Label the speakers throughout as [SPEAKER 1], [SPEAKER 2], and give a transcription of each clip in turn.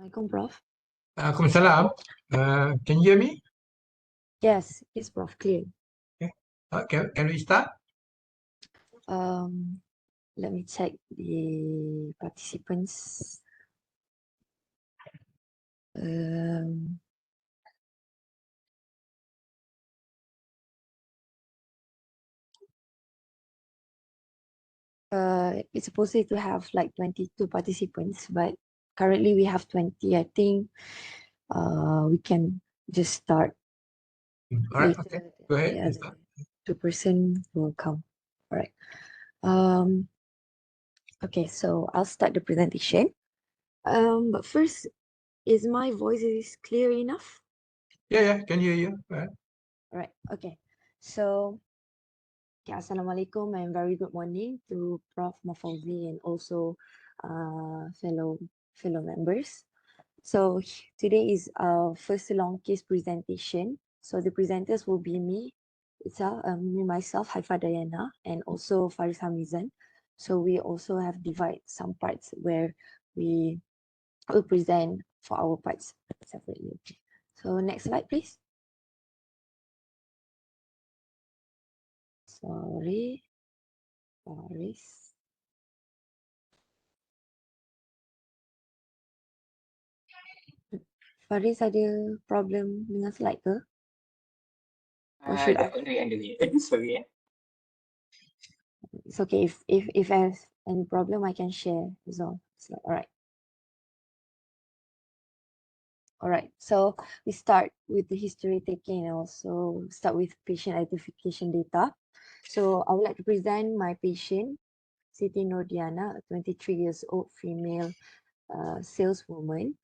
[SPEAKER 1] Assalamualaikum, Prof.
[SPEAKER 2] Waalaikumsalam. Can you hear me?
[SPEAKER 1] Yes, it's Prof. Clear.
[SPEAKER 2] Okay. Can we start?
[SPEAKER 1] Let me check the participants. It's supposed to have like 22 participants, but currently we have 20. I think we can just start.
[SPEAKER 2] All right,
[SPEAKER 1] Later,
[SPEAKER 2] okay. Go ahead
[SPEAKER 1] the
[SPEAKER 2] and
[SPEAKER 1] other
[SPEAKER 2] start.
[SPEAKER 1] 2% will come. All right. Okay, so I'll start the presentation. But first, is my voice is clear enough?
[SPEAKER 2] Yeah, can hear you. All right.
[SPEAKER 1] All right, okay. So, okay, Assalamualaikum and very good morning to Prof Mafalzi and also fellow members. So today is our first long case presentation. So the presenters will be me, myself, Haifa Dayana, and also Faris Hamizan. So we also have divided some parts where we will present for our parts separately. So next slide, please. Sorry, Faris. Faris ada problem dengan slide ke? Or should I?
[SPEAKER 3] Sorry.
[SPEAKER 1] It's okay. If I have any problem, I can share. So it's like, all right. All right, so we start with the history taking and also start with patient identification data. So I would like to present my patient, Siti Nur Dayana, a 23 years old female saleswoman,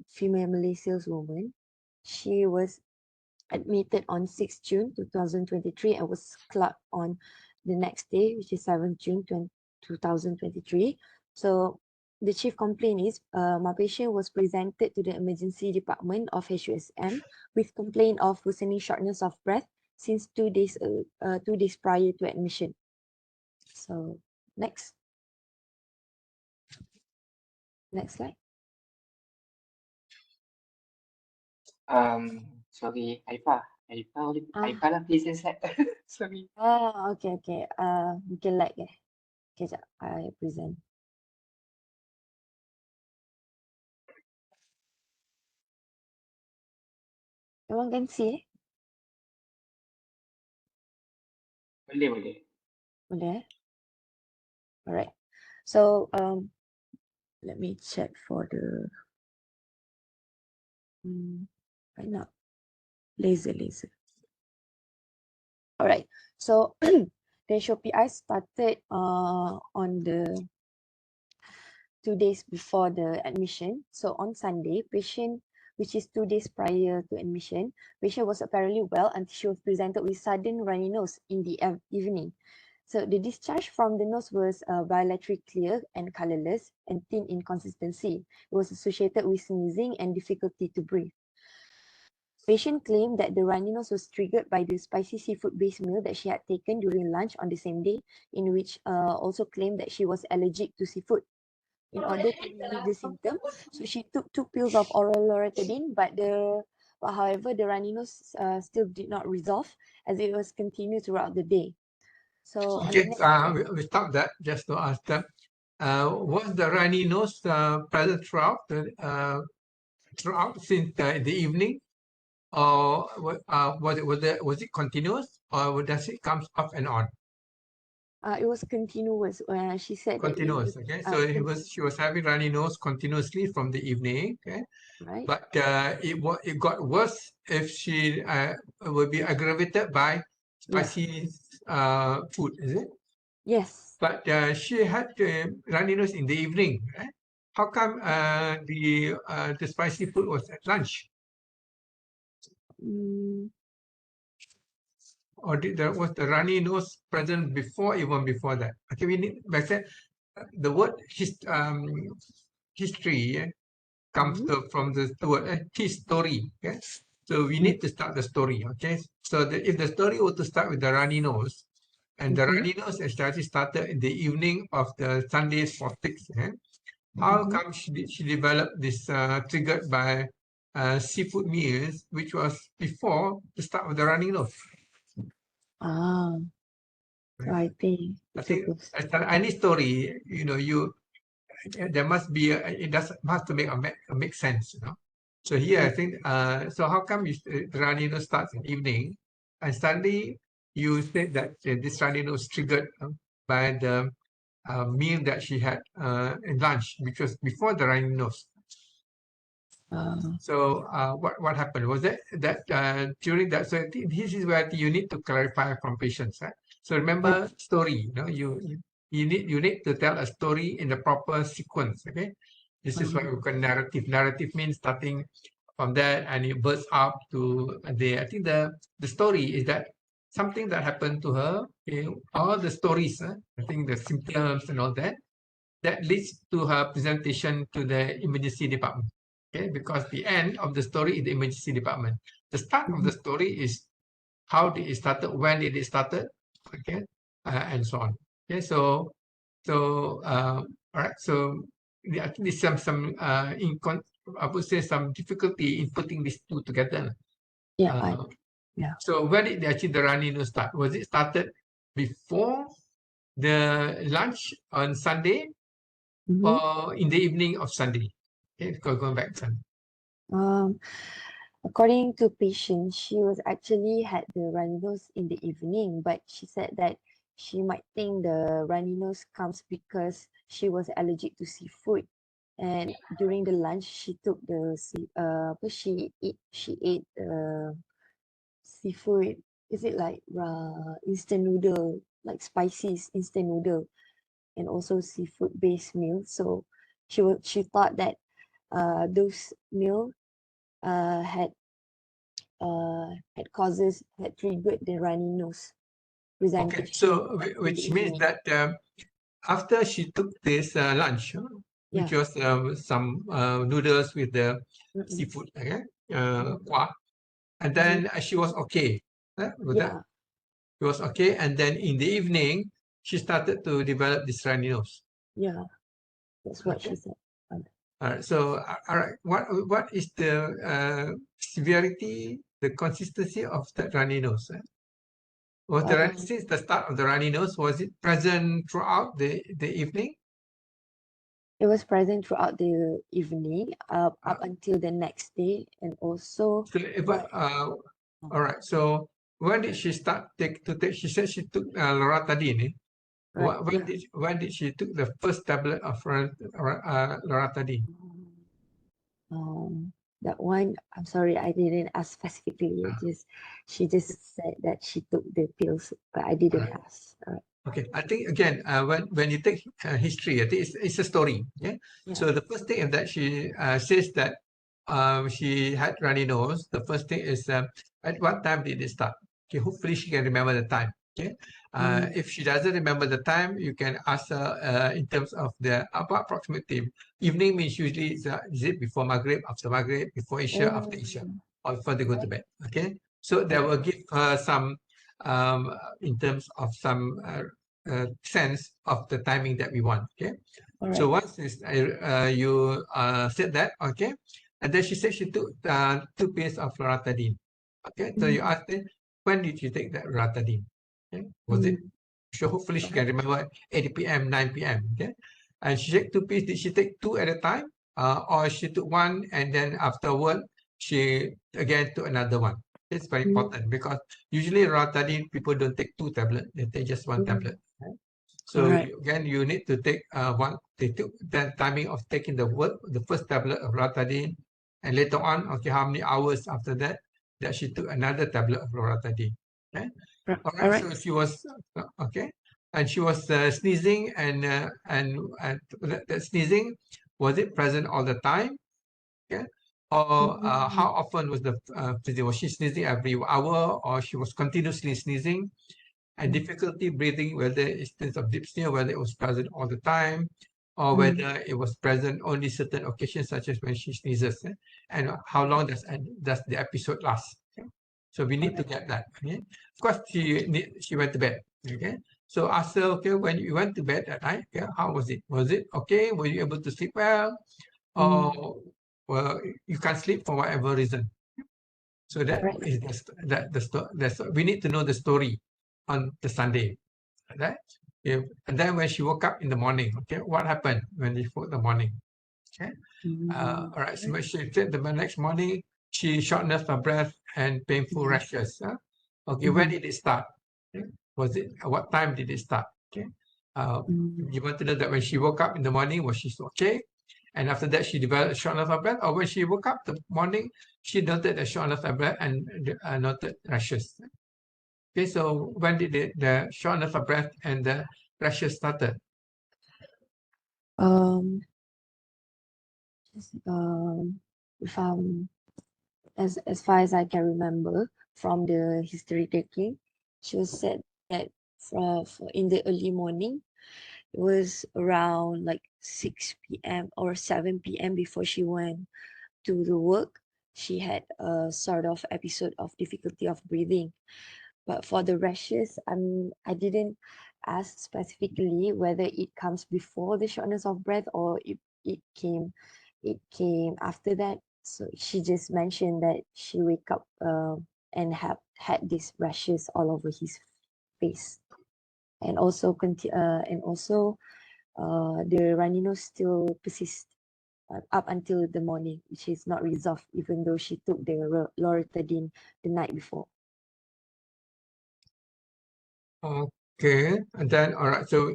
[SPEAKER 1] female Malay saleswoman. She was admitted on 6 June 2023 and was clocked on the next day, which is 7 June 2023. So the chief complaint is my patient was presented to the emergency department of HUSM with complaint of worsening shortness of breath since 2 days prior to admission. So next slide.
[SPEAKER 3] Sorry, Haifa lah please inside. Sorry.
[SPEAKER 1] Okay. Mungkin like Okay, sekejap, I present. Everyone can see?
[SPEAKER 3] Boleh.
[SPEAKER 1] Boleh? All right. So let me check for the right now. Laser. All right. So the SOPI started on the 2 days before the admission. So on Sunday, patient, which is 2 days prior to admission, patient was apparently well until she was presented with sudden runny nose in the evening. So the discharge from the nose was bilaterally clear and colorless and thin in consistency. It was associated with sneezing and difficulty to breathe. Patient claimed that the runny nose was triggered by the spicy seafood-based meal that she had taken during lunch on the same day, in which also claimed that she was allergic to seafood. In order to relieve the symptom, so she took 2 pills of oral loratadine, but however, the runny nose still did not resolve as it was continued throughout the day. So
[SPEAKER 2] Okay, we stop that just to ask them. Was the runny nose present throughout since the evening, or was it continuous, or does it come off and on?
[SPEAKER 1] It was continuous. She said
[SPEAKER 2] continuous.
[SPEAKER 1] that
[SPEAKER 2] Okay, so she was having runny nose continuously from the evening. Okay,
[SPEAKER 1] right.
[SPEAKER 2] But it got worse if she will be aggravated by spicy food, is it?
[SPEAKER 1] Yes.
[SPEAKER 2] But she had runny nose in the evening. Right? How come the spicy food was at lunch? Or was the runny nose present even before that? Okay, we need, like I said, the word history comes from the word history. Okay, so we need to start the story. Okay, so if the story were to start with the runny nose, and the runny nose actually started in the evening of the Sunday for 6, how come she developed this triggered by seafood meals, which was before the start of the running nose?
[SPEAKER 1] Ah, so I think
[SPEAKER 2] I
[SPEAKER 1] it's
[SPEAKER 2] think
[SPEAKER 1] supposed.
[SPEAKER 2] as any story, there must be it does have to make sense, So here I think so how come the running nose starts in evening, and suddenly you said that this running nose triggered by the meal that she had in lunch, which was before the running nose. So what happened was that during that, so I think this is where you need to clarify from patients, right? So remember story, you need to tell a story in the proper sequence. Okay, this is what we call narrative. Narrative means starting from that and it builds up to the. I think the story is that something that happened to her. Okay, all the stories. I think the symptoms and all that leads to her presentation to the emergency department. Okay, because the end of the story is the emergency department. The start of the story is how did it started, when did it started, okay, and so on. Okay, all right. So I think there's I would say some difficulty in putting these two together.
[SPEAKER 1] Yeah,
[SPEAKER 2] So when did actually the running nose start? Was it started before the lunch on Sunday or in the evening of Sunday? Okay, going back Sunday.
[SPEAKER 1] According to patient, she was actually had the runny nose in the evening, but she said that she might think the runny nose comes because she was allergic to seafood. And during the lunch, she took she ate seafood. Is it like instant noodle, like spicy instant noodle, and also seafood based meal? So she thought that those meal had triggered the runny nose
[SPEAKER 2] Okay,
[SPEAKER 1] presentation
[SPEAKER 2] so
[SPEAKER 1] in the
[SPEAKER 2] which means
[SPEAKER 1] evening.
[SPEAKER 2] that after she took this lunch, which
[SPEAKER 1] Yeah.
[SPEAKER 2] was some noodles with the
[SPEAKER 1] Mm-mm.
[SPEAKER 2] seafood, okay, kuah, and then she was okay. Was that
[SPEAKER 1] Yeah.
[SPEAKER 2] she was okay, and then in the evening she started to develop this runny nose.
[SPEAKER 1] Yeah. That's what
[SPEAKER 2] Okay.
[SPEAKER 1] she said.
[SPEAKER 2] All right. So, all right. What is the severity, the consistency of that runny nose? Was the since the start of the runny nose, was it present throughout the evening?
[SPEAKER 1] It was present throughout the evening, up until the next day, and also.
[SPEAKER 2] So if all right. So when did she start take? She said she took loratadine.
[SPEAKER 1] Right.
[SPEAKER 2] When did she took the first tablet of loratadine?
[SPEAKER 1] That one, I'm sorry, I didn't ask specifically. She just said that she took the pills, but I didn't ask. All right.
[SPEAKER 2] Okay, I think again, when you take history, I think it's a story. Yeah. So the first thing is that she says that she had runny nose. The first thing is at what time did it start? Okay, hopefully she can remember the time. Okay. If she doesn't remember the time, you can ask her in terms of the approximate time. Evening means usually is it before Maghrib, after Maghrib, before Isha, after Isha, or before they go to bed. Okay. So that will give her some in terms of some sense of the timing that we want. Okay. So once you said that, okay, and then she said she took 2 pills of loratadine. Okay. So you asked her, when did you take that loratadine? Okay. Was it? So hopefully she can remember 8 p.m., 9 p.m. Okay. And she took 2 pills. Did she take 2 at a time, or she took 1 and then afterward she again took another one? It's very important because usually loratadine people don't take 2 tablets; they take just 1 tablet. Right? So again, you need to take one. They took the timing of taking the first tablet of loratadine, and later on, okay, how many hours after that she took another tablet of loratadine. Okay, all right. So she was okay, and she was sneezing, and that sneezing, was it present all the time? Okay. Or how often was the sneezing? Was she sneezing every hour, or she was continuously sneezing? And difficulty breathing, whether instance of dyspnea, whether it was present all the time, or whether it was present only certain occasions, such as when she sneezes, and how long does the episode last? Okay? So we need to get that. Okay? Of course, she went to bed. Okay, So ask her, okay, when you went to bed at night, yeah, how was it? Was it okay? Were you able to sleep well? Or well, you can't sleep for whatever reason. So that
[SPEAKER 1] Right.
[SPEAKER 2] is we need to know the story on the Sunday, right? And then when she woke up in the morning, okay, what happened when she woke in the morning? Okay, all right. So when she said the next morning, she shortness of breath and painful rashes. Okay, when did it start? Okay. Was it what time did it start? Okay, you want to know that when she woke up in the morning, was she okay? And after that, she developed shortness of breath, or when she woke up the morning, she noted the shortness of breath and noted rashes. Okay, so when did the shortness of breath and the rashes started?
[SPEAKER 1] Um, if as far as I can remember from the history taking, she was said that for in the early morning, it was around like 6 p.m. or 7 p.m. before she went to the work. She had a sort of episode of difficulty of breathing. But for the rashes, I didn't ask specifically whether it comes before the shortness of breath or it came after that. So she just mentioned that she wake up and had these rashes all over his face, and also the runny nose still persists up until the morning, which is not resolved even though she took the loratadine the night before.
[SPEAKER 2] Okay, and then all right. So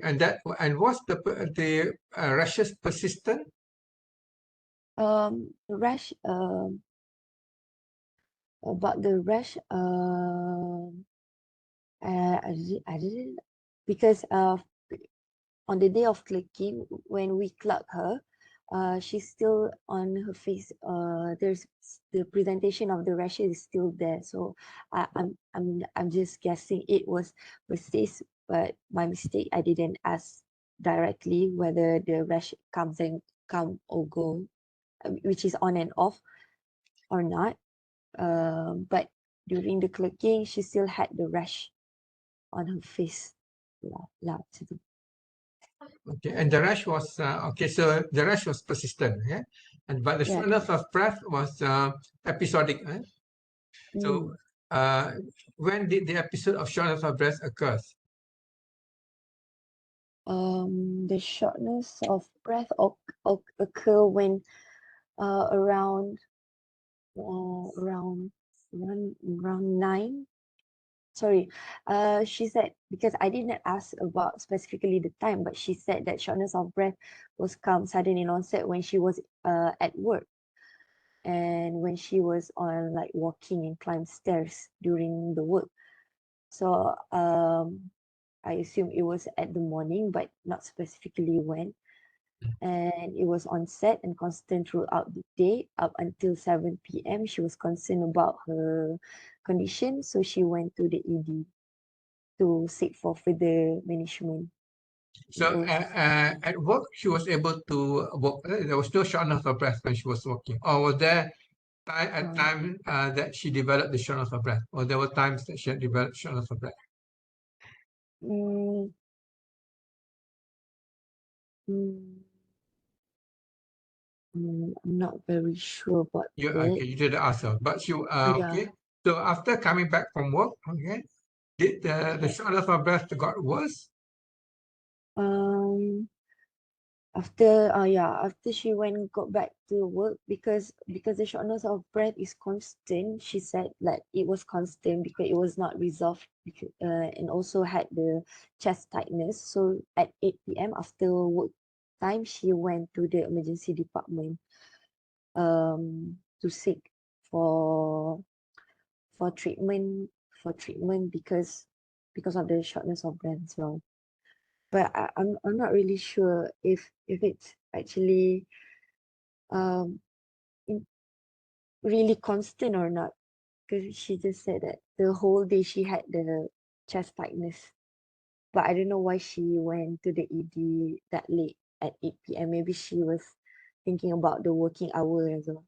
[SPEAKER 2] what's the rashes persistent?
[SPEAKER 1] Rash about the rash I didn't, because on the day of clicking when we clock her, she's still on her face, there's the presentation of the rashes is still there, so I'm just guessing it was persist, but my mistake, I didn't ask directly whether the rash come or go, which is on and off or not. But during the clicking, she still had the rash on her face.
[SPEAKER 2] Okay, and the rash was okay. So the rash was persistent, yeah, and but the
[SPEAKER 1] Yeah.
[SPEAKER 2] shortness of breath was episodic. So when did the episode of shortness of breath occurs?
[SPEAKER 1] The shortness of breath occur when around around around 9. Sorry, she said, because I didn't ask about specifically the time, but she said that shortness of breath was come sudden in onset when she was at work, and when she was on like walking and climb stairs during the work. So I assume it was at the morning, but not specifically when. And it was on set and constant throughout the day up until 7 p.m. She was concerned about her condition, so she went to the ED to seek for further management.
[SPEAKER 2] So at work, she was able to walk. There was no shortness of breath when she was walking, or was there time that she developed the shortness of breath, or there were times that she had developed shortness of breath?
[SPEAKER 1] Mm, mm, I'm not very sure about
[SPEAKER 2] You
[SPEAKER 1] that.
[SPEAKER 2] okay? You did ask her, but she
[SPEAKER 1] Yeah.
[SPEAKER 2] okay. So after coming back from work, okay, did the
[SPEAKER 1] Yeah.
[SPEAKER 2] shortness of breath got worse?
[SPEAKER 1] Um, after she got back to work, because the shortness of breath is constant, she said like it was constant because it was not resolved, because, and also had the chest tightness. So at 8 p.m. after work time, she went to the emergency department to seek for treatment because of the shortness of breath as well. But I'm not really sure if it's actually um in- really constant or not, because she just said that the whole day she had the chest tightness, but I don't know why she went to the ED that late at 8 p.m. Maybe she was thinking about the working hour as well.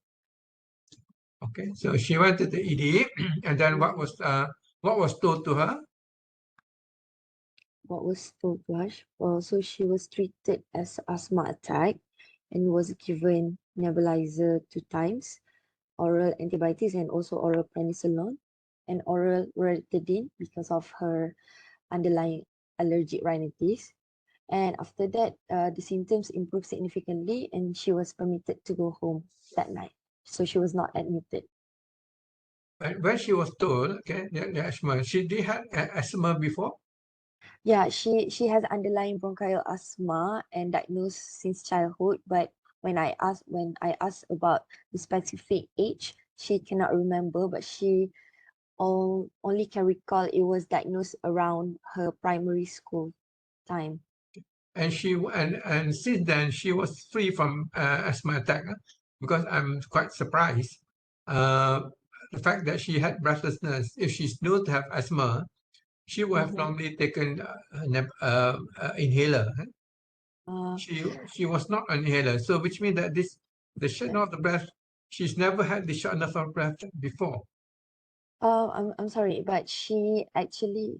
[SPEAKER 2] Okay, so she went to the ED, and then what was told to her?
[SPEAKER 1] what was told to her. So she was treated as asthma attack and was given nebulizer 2 times, oral antibiotics and also oral prednisolone and oral loratadine because of her underlying allergic rhinitis. And after that, the symptoms improved significantly and she was permitted to go home that night. So she was not admitted.
[SPEAKER 2] When she was told, okay, the asthma, she did have asthma before?
[SPEAKER 1] Yeah, she has underlying bronchial asthma and diagnosed since childhood, but when I asked about the specific age, she cannot remember, but she only can recall it was diagnosed around her primary school time.
[SPEAKER 2] And and since then she was free from asthma attack, because I'm quite surprised. The fact that she had breathlessness, if she's known to have asthma, she would have normally taken inhaler.
[SPEAKER 1] Uh,
[SPEAKER 2] She was not an inhaler, so which means that the shortness of the breath, she's never had the shortness of breath before.
[SPEAKER 1] I'm sorry, but she actually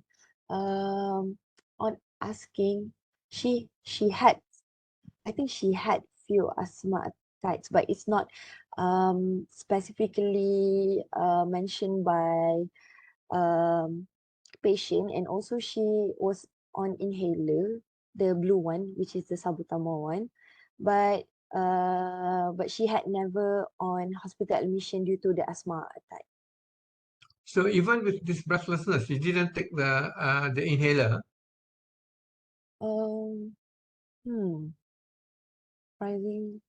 [SPEAKER 1] on asking she had, I think she had few asthma attacks, but it's not specifically mentioned by patient, and also she was on inhaler, the blue one, which is the salbutamol one, but she had never on hospital admission due to the asthma attack.
[SPEAKER 2] So even with this breathlessness, she didn't take the inhaler.
[SPEAKER 1] Um, Surprising.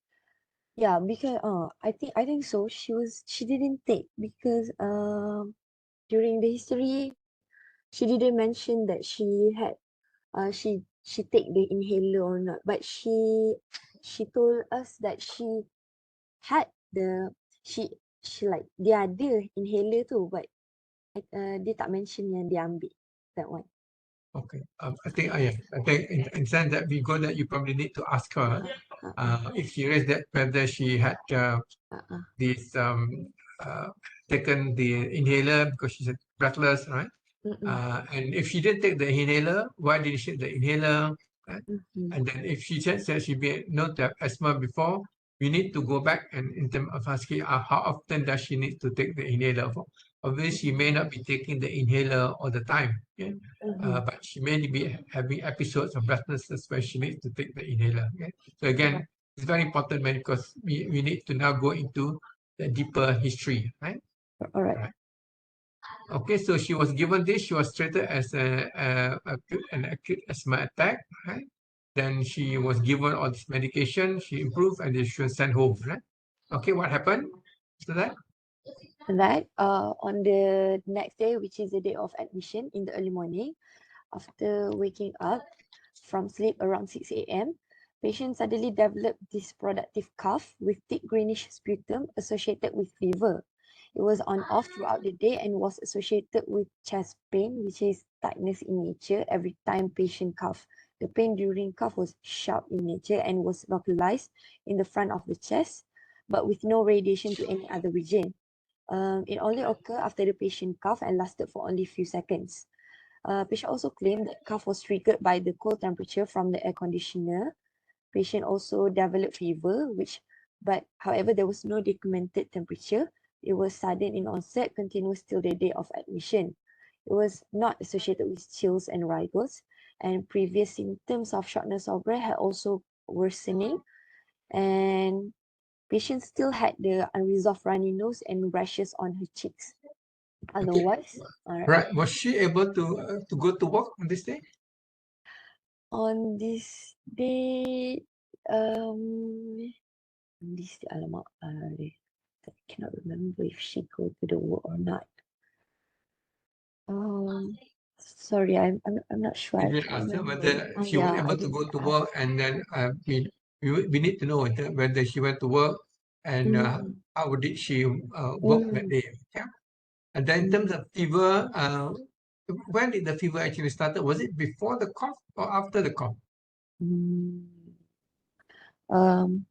[SPEAKER 1] Yeah, because I think so. She didn't take because during the history she didn't mention that she had she take the inhaler or not, but she told us that she had the she like dia ada inhaler tu, but dia tak mention yang dia ambil that one.
[SPEAKER 2] Okay. I think in sense that we go that you probably need to ask her if she raised that whether she had this taken the inhaler because she's breathless, right? And if she didn't take the inhaler, why did she take the inhaler? And then if she said she be known to have asthma before, we need to go back and in terms of asking how often does she need to take the inhaler for? Obviously, she may not be taking the inhaler all the time, okay? But she may be having episodes of breathlessness where she needs to take the inhaler. Okay? So again, it's very important, man, because we need to now go into the deeper history, right?
[SPEAKER 1] All right.
[SPEAKER 2] Okay, so she was given this. She was treated as an acute asthma attack, right? Then she was given all this medication. She improved, and then she was sent home, right? Okay, what happened after that?
[SPEAKER 1] That on the next day, which is the day of admission in the early morning, after waking up from sleep around 6 a.m., patient suddenly developed this productive cough with thick greenish sputum associated with fever. It was on off throughout the day and was associated with chest pain, which is tightness in nature every time patient coughed. The pain during cough was sharp in nature and was localized in the front of the chest, but with no radiation to any other region. It only occurred after the patient coughed and lasted for only a few seconds. Patient also claimed that cough was triggered by the cold temperature from the air conditioner. Patient also developed fever, but however, there was no documented temperature. It was sudden in onset, continuous till the day of admission. It was not associated with chills and rigors, and previous symptoms of shortness of breath had also worsening, and patient still had the unresolved runny nose and rashes on her cheeks. Otherwise,
[SPEAKER 2] Right. Was she able to go to work on this day?
[SPEAKER 1] on this day, alamak, I cannot remember if she go to the work or not. Sorry, I'm not sure.
[SPEAKER 2] You
[SPEAKER 1] I
[SPEAKER 2] didn't
[SPEAKER 1] can't
[SPEAKER 2] ask her
[SPEAKER 1] remember.
[SPEAKER 2] whether she was
[SPEAKER 1] Yeah, I
[SPEAKER 2] able to
[SPEAKER 1] didn't
[SPEAKER 2] go to
[SPEAKER 1] ask.
[SPEAKER 2] work, and then we need to know whether she went to work and how did she work that day. Yeah. And then in terms of fever, when did the fever actually started? Was it before the cough or after the cough?
[SPEAKER 1] Um,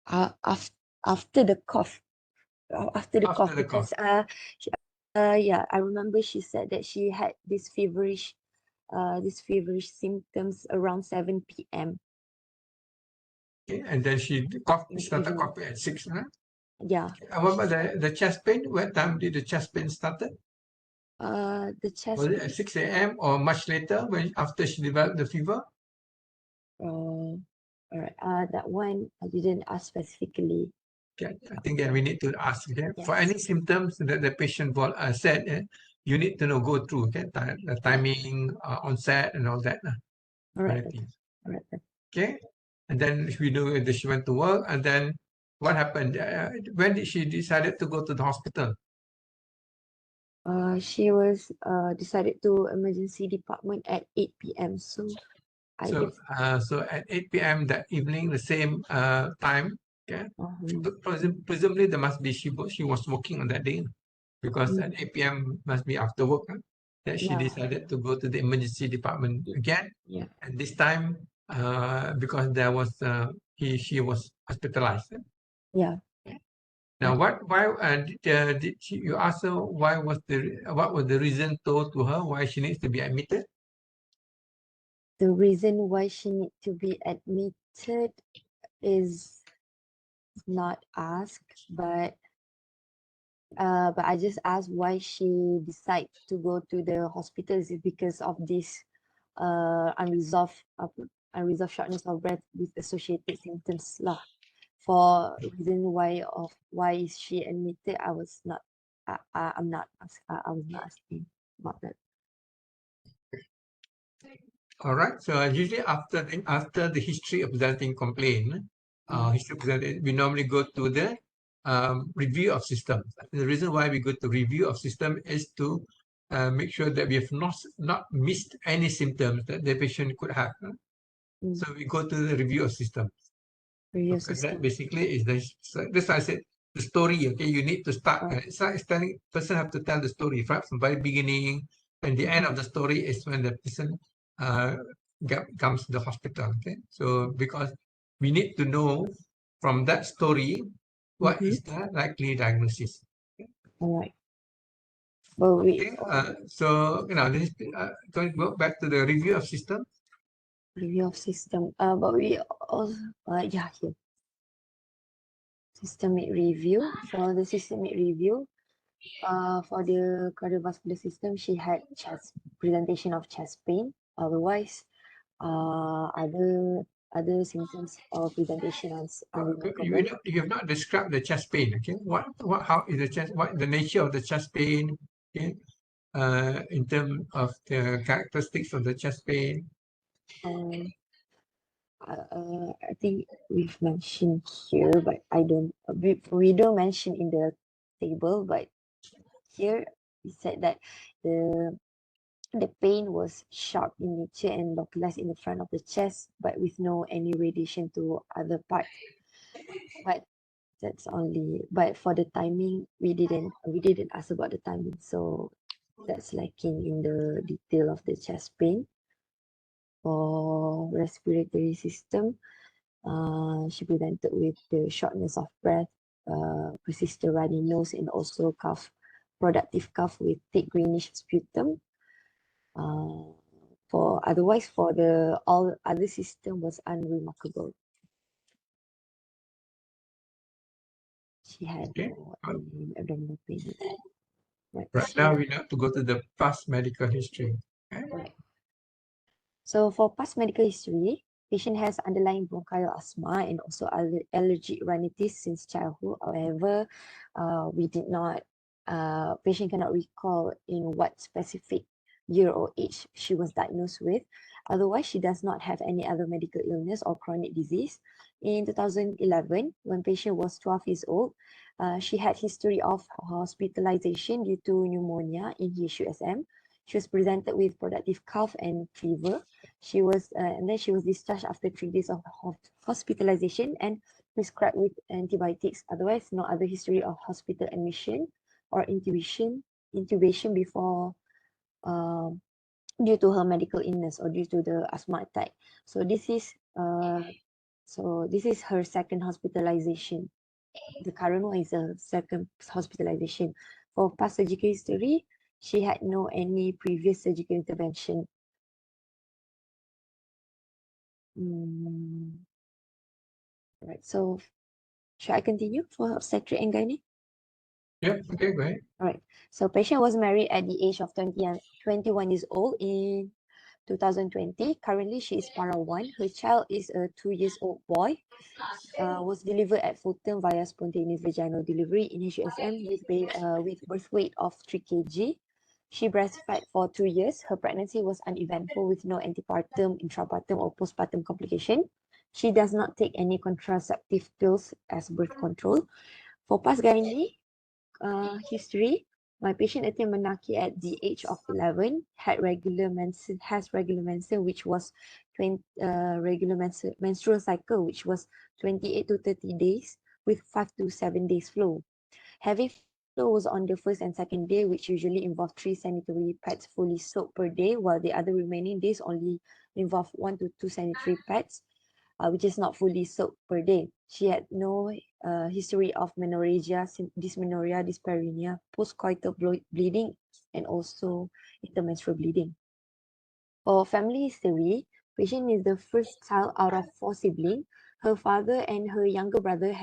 [SPEAKER 1] after the cough, after the
[SPEAKER 2] After
[SPEAKER 1] cough,
[SPEAKER 2] the cough.
[SPEAKER 1] because yeah, I remember she said that she had this feverish these feverish symptoms around 7 p.m.
[SPEAKER 2] Okay, and then she started
[SPEAKER 1] evening.
[SPEAKER 2] coughing at 6. Huh?
[SPEAKER 1] Yeah.
[SPEAKER 2] And what about the chest pain? What time did the chest pain started?
[SPEAKER 1] The chest.
[SPEAKER 2] Was it at 6 a.m. or much later when after she developed the fever?
[SPEAKER 1] All right. That one I didn't ask specifically.
[SPEAKER 2] Okay, I think that we need to ask. Okay,
[SPEAKER 1] Yes.
[SPEAKER 2] for any symptoms that the patient said, you need to know go through. Okay, the timing, onset, and all that.
[SPEAKER 1] All right.
[SPEAKER 2] Things.
[SPEAKER 1] All right.
[SPEAKER 2] Okay, and then we know that she went to work, and then what happened? When did she decided to go to the hospital?
[SPEAKER 1] She was decided to emergency department at 8 p.m. So I
[SPEAKER 2] So,
[SPEAKER 1] guess.
[SPEAKER 2] so at 8 p.m. that evening, the same time. Okay,
[SPEAKER 1] Uh-huh.
[SPEAKER 2] presumably there must be she was working on that day, because at 8 p.m. must be after work. That she
[SPEAKER 1] Yeah.
[SPEAKER 2] decided to go to the emergency department again,
[SPEAKER 1] Yeah.
[SPEAKER 2] and this time because there was she was hospitalized.
[SPEAKER 1] Yeah.
[SPEAKER 2] Now, why did you ask her what was the reason told to her why she needs to be admitted?
[SPEAKER 1] The reason why she need to be admitted is not asked, but I just asked why she decided to go to the hospital. Is it because of this unresolved shortness of breath with associated symptoms lah? For reason why is she admitted, I was not I was not asking about that.
[SPEAKER 2] All right. So usually after the history of presenting complaint, we normally go to the review of systems. The reason why we go to review of system is to make sure that we have not missed any symptoms that the patient could have. So we go to the review of systems.
[SPEAKER 1] Review
[SPEAKER 2] Because
[SPEAKER 1] system.
[SPEAKER 2] that basically is this I said the story. Okay, you need to start. It's telling person have to tell the story right from very beginning, and the end of the story is when the person comes to the hospital. Okay, so because we need to know from that story what is the likely diagnosis.
[SPEAKER 1] All right. But we
[SPEAKER 2] Okay, so this is going to go back to the review of system.
[SPEAKER 1] review of system. But we also yeah, here. Systemic review. For the systemic review, for the cardiovascular system, she had presentation of chest pain. Otherwise, other symptoms of presentation are unremarkable.
[SPEAKER 2] You have not described the chest pain. Okay, how is the chest? What the nature of the chest pain? Okay, in terms of the characteristics of the chest pain.
[SPEAKER 1] I think we've mentioned here, but we don't mention in the table, but here we said that the pain was sharp in nature and localized in the front of the chest, but with no any radiation to other parts. But that's only. But for the timing, we didn't ask about the timing, so that's lacking in the detail of the chest pain. For respiratory system, she presented with the shortness of breath, persistent runny nose, and also productive cough with thick greenish sputum. For the all other system was unremarkable. She had no abdominal pain. Right.
[SPEAKER 2] Right now, we have to go to the past medical history. Okay?
[SPEAKER 1] Right. So for past medical history, patient has underlying bronchial asthma and also allergic rhinitis since childhood. However, patient cannot recall in what specific year or age she was diagnosed with. Otherwise, she does not have any other medical illness or chronic disease. In 2011, when patient was 12 years old, she had history of hospitalization due to pneumonia in HUSM. She was presented with productive cough and fever. She was discharged after 3 days of hospitalization and prescribed with antibiotics. Otherwise, no other history of hospital admission or intubation before due to her medical illness or due to the asthma attack. So this is her second hospitalization. The current one is a second hospitalization. For past surgical history, she had no any previous surgical intervention. Right. So should I continue for obstetric and gynae?
[SPEAKER 2] Yeah, okay, go ahead.
[SPEAKER 1] All right. So patient was married at the age of 21 years old in 2020. Currently, she is para 1. Her child is a 2 years old boy. Was delivered at Fulton via spontaneous vaginal delivery in HUSM with birth weight of 3 kg. She breastfed for 2 years. Her pregnancy was uneventful with no antepartum, intrapartum, or postpartum complication. She does not take any contraceptive pills as birth control. For past gynae history, my patient attained menarche at the age of 11, has regular menstrual, which was regular menstrual cycle, which was 28 to 30 days with 5 to 7 days flow. Heavy flow was on the first and second day, which usually involved 3 sanitary pads fully soaked per day, while the other remaining days only involve 1 to 2 sanitary pads, which is not fully soaked per day. She had no history of menorrhagia, dysmenorrhea, dyspareunia, postcoital bleeding, and also intermenstrual bleeding. For family history, patient is the first child out of 4 siblings. Her father and her younger brother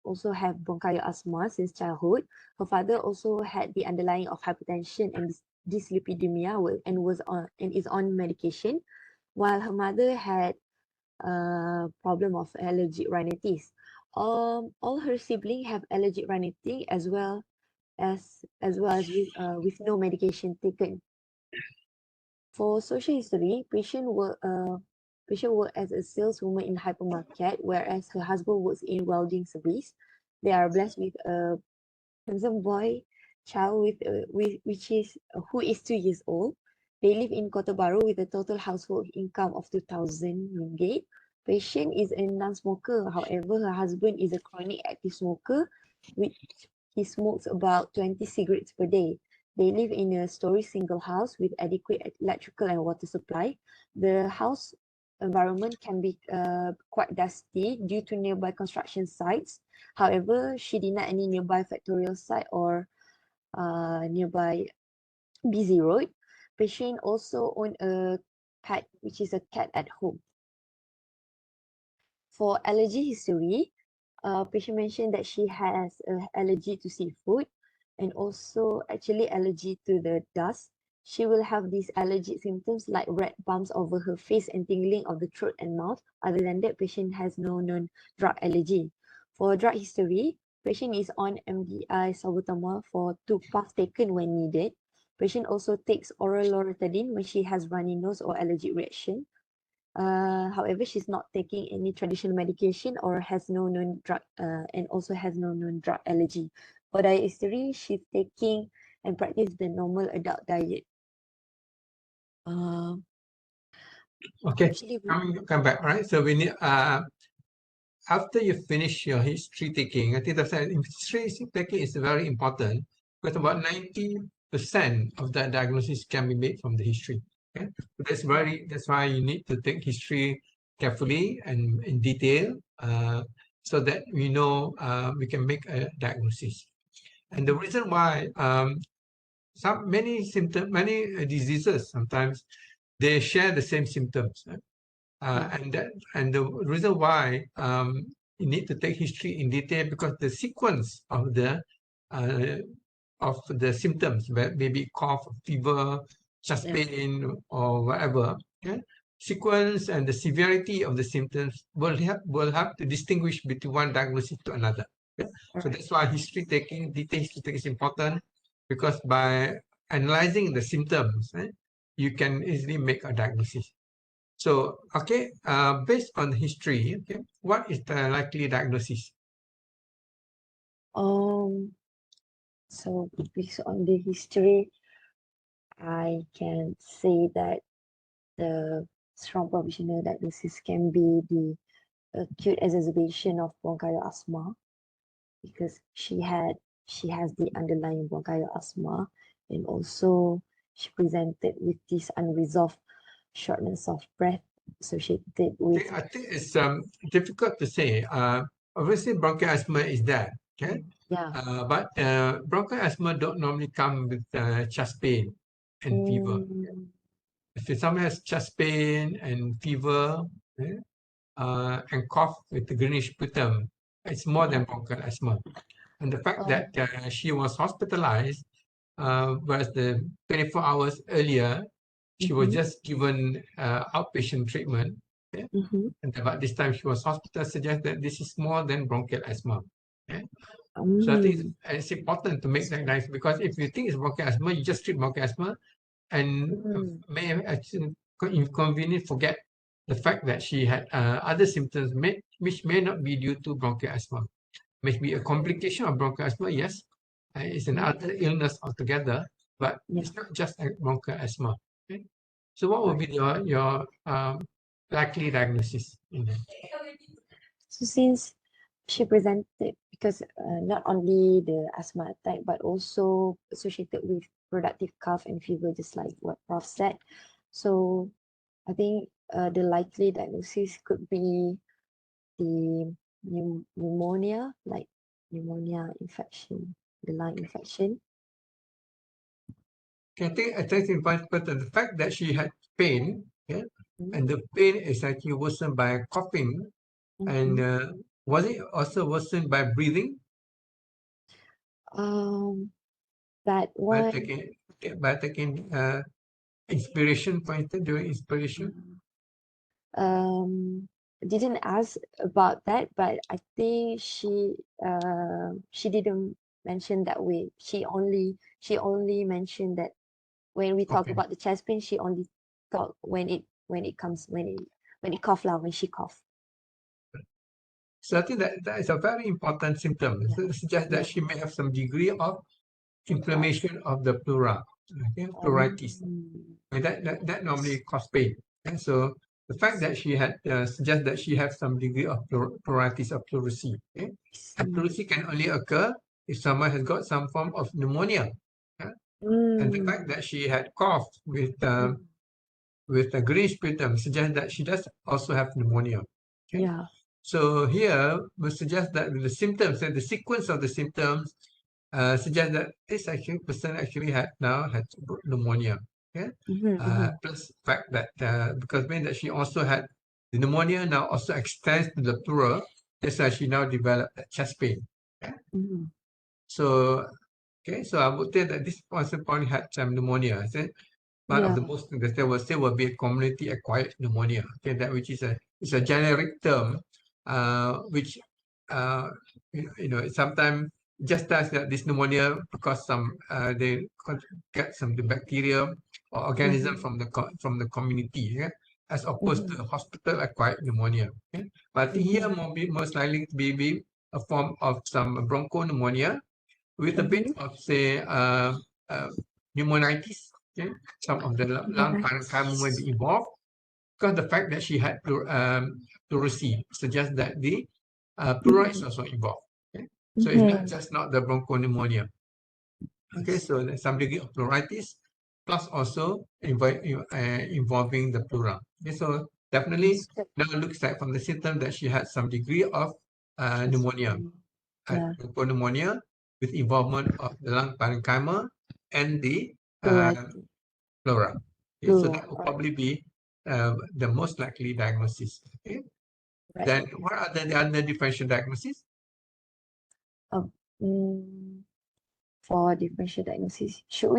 [SPEAKER 1] also have bronchial asthma since childhood. Her father also had the underlying of hypertension and dyslipidemia and is on medication, while her mother had problem of allergic rhinitis. All her siblings have allergic rhinitis as well as with no medication taken. For social history, patient worked as a saleswoman in hypermarket, whereas her husband works in welding service. They are blessed with a handsome boy child who is 2 years old. They live in Kota Baru with a total household income of 2,000 ringgit. Patient is a non-smoker. However, her husband is a chronic active smoker, which he smokes about 20 cigarettes per day. They live in a story single house with adequate electrical and water supply. The house environment can be quite dusty due to nearby construction sites. However, she denied any nearby factorial site or nearby busy road. Patient also own a cat, which is a cat at home. For allergy history, patient mentioned that she has an allergy to seafood and also actually allergy to the dust. She will have these allergic symptoms like red bumps over her face and tingling of the throat and mouth. Other than that, patient has no known drug allergy. For drug history, patient is on MDI salbutamol for 2 puffs taken when needed. Patient also takes oral loratadine when she has runny nose or allergic reaction. However, she's not taking any traditional medication or has no known drug and also has no known drug allergy. For diet history, she's taking and practice the normal adult diet.
[SPEAKER 2] Okay,
[SPEAKER 1] Actually,
[SPEAKER 2] come back, right? So we need after you finish your history taking, I think that's history taking is very important because about 90% of that diagnosis can be made from the history. Okay, so that's why you need to take history carefully and in detail, so that we know we can make a diagnosis. And the reason why many diseases sometimes they share the same symptoms. And the reason why you need to take history in detail because the sequence of the symptoms, maybe cough, fever, chest pain, or whatever, sequence and the severity of the symptoms will help to distinguish between one diagnosis to another. So that's why detailed history taking is important because by analyzing the symptoms, you can easily make a diagnosis. So, okay, based on history, okay, what is the likely diagnosis?
[SPEAKER 1] So based on the history, I can say that the strong provisional diagnosis can be the acute exacerbation of bronchial asthma because she has the underlying bronchial asthma, and also she presented with this unresolved shortness of breath associated with
[SPEAKER 2] I think it's difficult to say. Obviously, bronchial asthma is there, okay? But bronchial asthma don't normally come with chest pain and fever. if someone has chest pain and fever, and cough with the greenish sputum, it's more than bronchial asthma. And the fact that she was hospitalized, whereas the 24 hours earlier, she was just given outpatient treatment. Okay? And about this time she was hospital suggests that this is more than bronchial asthma. Okay? So I think it's important to make that nice, because if you think it's bronchial asthma, you just treat bronchial asthma and may actually inconveniently forget the fact that she had other symptoms which may not be due to bronchial asthma. May be a complication of bronchial asthma, yes. It's another illness altogether, but it's not just a bronchial asthma. Okay? So what would be your likely diagnosis in that?
[SPEAKER 1] So since she presented, because not only the asthma attack, but also associated with productive cough and fever, just like what Prof said. So I think the likely diagnosis could be the pneumonia, like pneumonia infection, the lung infection.
[SPEAKER 2] I think it's important the fact that she had pain, and the pain is actually worsened by coughing, and was it also worsened by breathing?
[SPEAKER 1] That one.
[SPEAKER 2] By taking inspiration, for instance, during inspiration.
[SPEAKER 1] Didn't ask about that, but I think she didn't mention that way. She only mentioned that when we talk about the chest pain, she only talk when it cough lah, when she cough.
[SPEAKER 2] So I think that is a very important symptom. It suggests that she may have some degree of inflammation of the pleura, pleuritis. That normally cause pain. And so the fact that she had suggests that she has some degree of pleuritis or pleurisy. And pleurisy can only occur if someone has got some form of pneumonia. And the fact that she had cough with a greenish sputum suggests that she does also have pneumonia. So here we suggest that the symptoms and the sequence of the symptoms suggest that this person actually had pneumonia. Plus the fact that because mean that she also had the pneumonia now also extends to the pleura, that's why she now developed chest pain. So so I would say that this person probably had some pneumonia. One of the most there will be a community acquired pneumonia. That which is a generic term, which sometimes just as that this pneumonia because they get some the bacteria or organism from the community, as opposed to hospital acquired pneumonia. But here most likely to be a form of some bronchopneumonia with a bit of say pneumonitis. Some of the lung parenchyma will be involved, because the fact that she had pleurisy suggests that the pleura is also involved. So it's not the bronchopneumonia. So there's some degree of pleuritis, plus also involving the pleura. So definitely now it looks like from the symptom that she had some degree of pneumonia, bronchopneumonia with involvement of the lung parenchyma and the pleura. So that will probably be the most likely diagnosis. Then what are the other differential diagnoses?
[SPEAKER 1] For differential diagnosis, could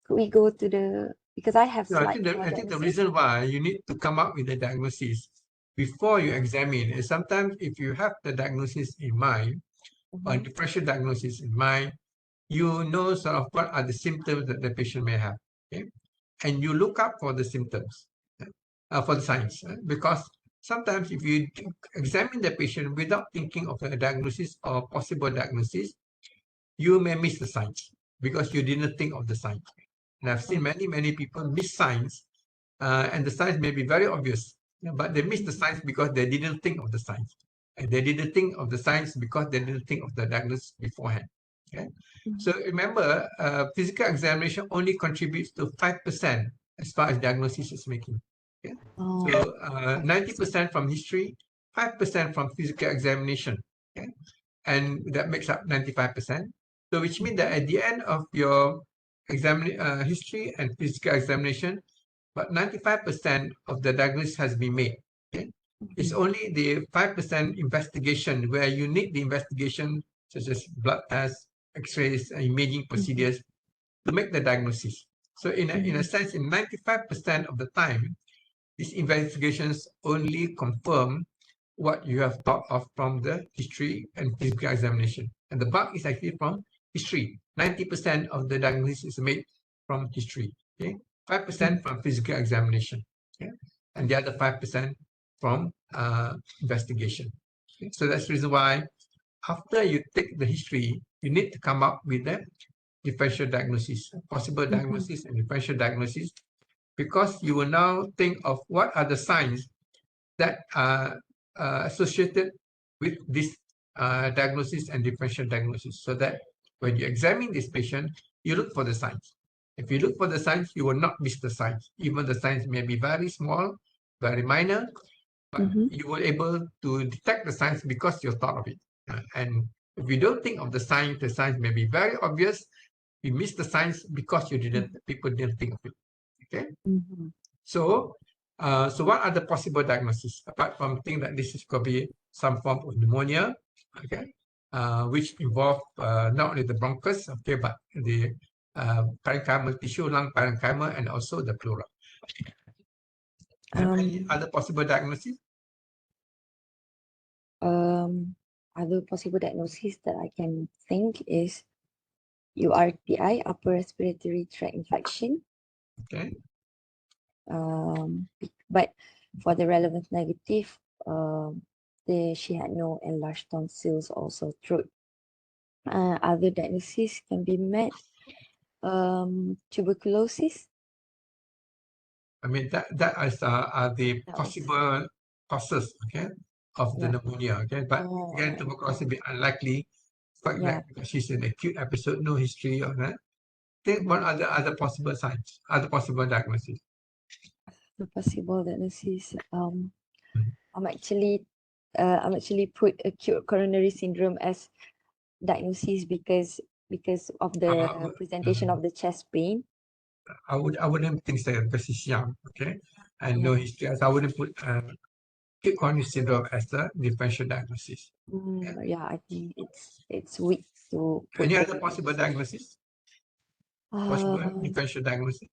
[SPEAKER 1] we go to the, because I have
[SPEAKER 2] I think the reason why you need to come up with the diagnosis before you examine is sometimes if you have the diagnosis in mind or differential diagnosis in mind, you know sort of what are the symptoms that the patient may have, and you look up for the symptoms, for the signs, because sometimes if you examine the patient without thinking of a diagnosis or possible diagnosis, you may miss the signs because you didn't think of the signs. And I've seen many people miss signs, and the signs may be very obvious, but they miss the signs because they didn't think of the signs. And they didn't think of the signs because they didn't think of the diagnosis beforehand. So remember, physical examination only contributes to 5% as far as diagnosis is making. So 90% from history, 5% from physical examination, and that makes up 95%. So which means that at the end of your history and physical examination, but 95% of the diagnosis has been made. Okay? It's only the 5% investigation where you need the investigation, such as blood tests, X-rays, imaging procedures to make the diagnosis. So in a sense, in 95% of the time, these investigations only confirm what you have thought of from the history and physical examination. And the bulk is actually from history. 90% of the diagnosis is made from history. Okay, 5% from physical examination. Okay? And the other 5% from investigation. Okay? So that's the reason why after you take the history, you need to come up with a differential diagnosis, possible diagnosis and differential diagnosis, because you will now think of what are the signs that are associated with this diagnosis and differential diagnosis, so that when you examine this patient, you look for the signs. If you look for the signs, you will not miss the signs. Even the signs may be very small, very minor, but you will able to detect the signs because you thought of it. And if you don't think of the signs may be very obvious. You miss the signs because people didn't think of it. Okay. So what are the possible diagnoses apart from thinking that this could be some form of pneumonia, okay, which involve not only the bronchus, okay, but the parenchymal tissue, lung parenchyma, and also the pleura. Any other possible diagnoses?
[SPEAKER 1] Other possible diagnosis that I can think is URTI, upper respiratory tract infection.
[SPEAKER 2] Okay.
[SPEAKER 1] But for the relevant negative, she had no enlarged tonsils, also throat. Other diagnoses can be met. Tuberculosis.
[SPEAKER 2] I mean that is are the possible causes, okay, of the pneumonia, okay. But again, tuberculosis will be unlikely. Fact that because she's in acute episode, no history of that. Think what are the other possible signs, other possible diagnoses?
[SPEAKER 1] The possible diagnosis. I'm actually put acute coronary syndrome as diagnosis because of the presentation of the chest pain.
[SPEAKER 2] I wouldn't think so because she's young, okay, and no history. I wouldn't put acute coronary syndrome as the differential diagnosis.
[SPEAKER 1] I think it's weak to put.
[SPEAKER 2] Any other possible diagnosis? Possible differential diagnosis?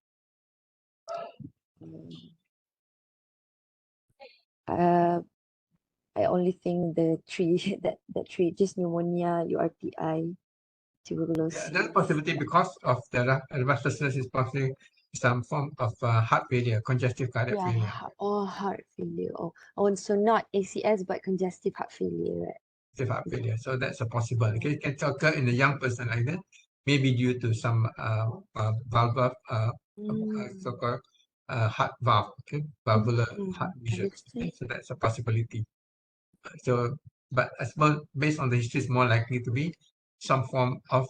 [SPEAKER 1] I only think the three just pneumonia, URTI, tuberculosis.
[SPEAKER 2] Yeah, that's possibility because of the restlessness is possibly some form of heart failure, congestive cardiac failure.
[SPEAKER 1] Heart failure. So not ACS but congestive heart failure, right?
[SPEAKER 2] Congestive heart failure. So that's a possibility. Okay, it can occur in a young person like that, maybe due to some valve, so-called heart valve, okay, valvular heart lesion. Okay? So that's a possibility. So, but as well, based on the history, it's more likely to be some form of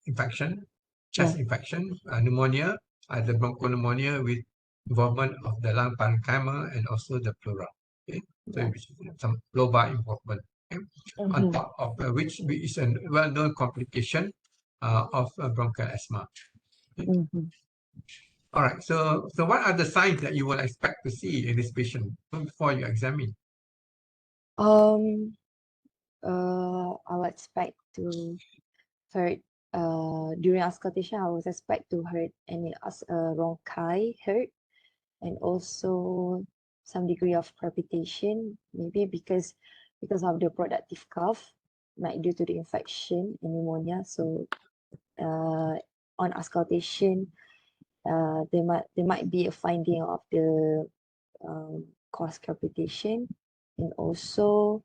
[SPEAKER 2] infection, chest infection, pneumonia, either bronchopneumonia with involvement of the lung parenchyma and also the pleura. Okay, so some lobar involvement. Okay? On top of which is a well-known complication of bronchial asthma. Okay? All right. So what are the signs that you will expect to see in this patient before you examine?
[SPEAKER 1] I would expect to hurt during auscultation. I would expect to hurt any bronchi hurt, and also some degree of crepitation, maybe because of the productive cough, might due to the infection and pneumonia. So on auscultation, there might be a finding of the cause crepitation, and also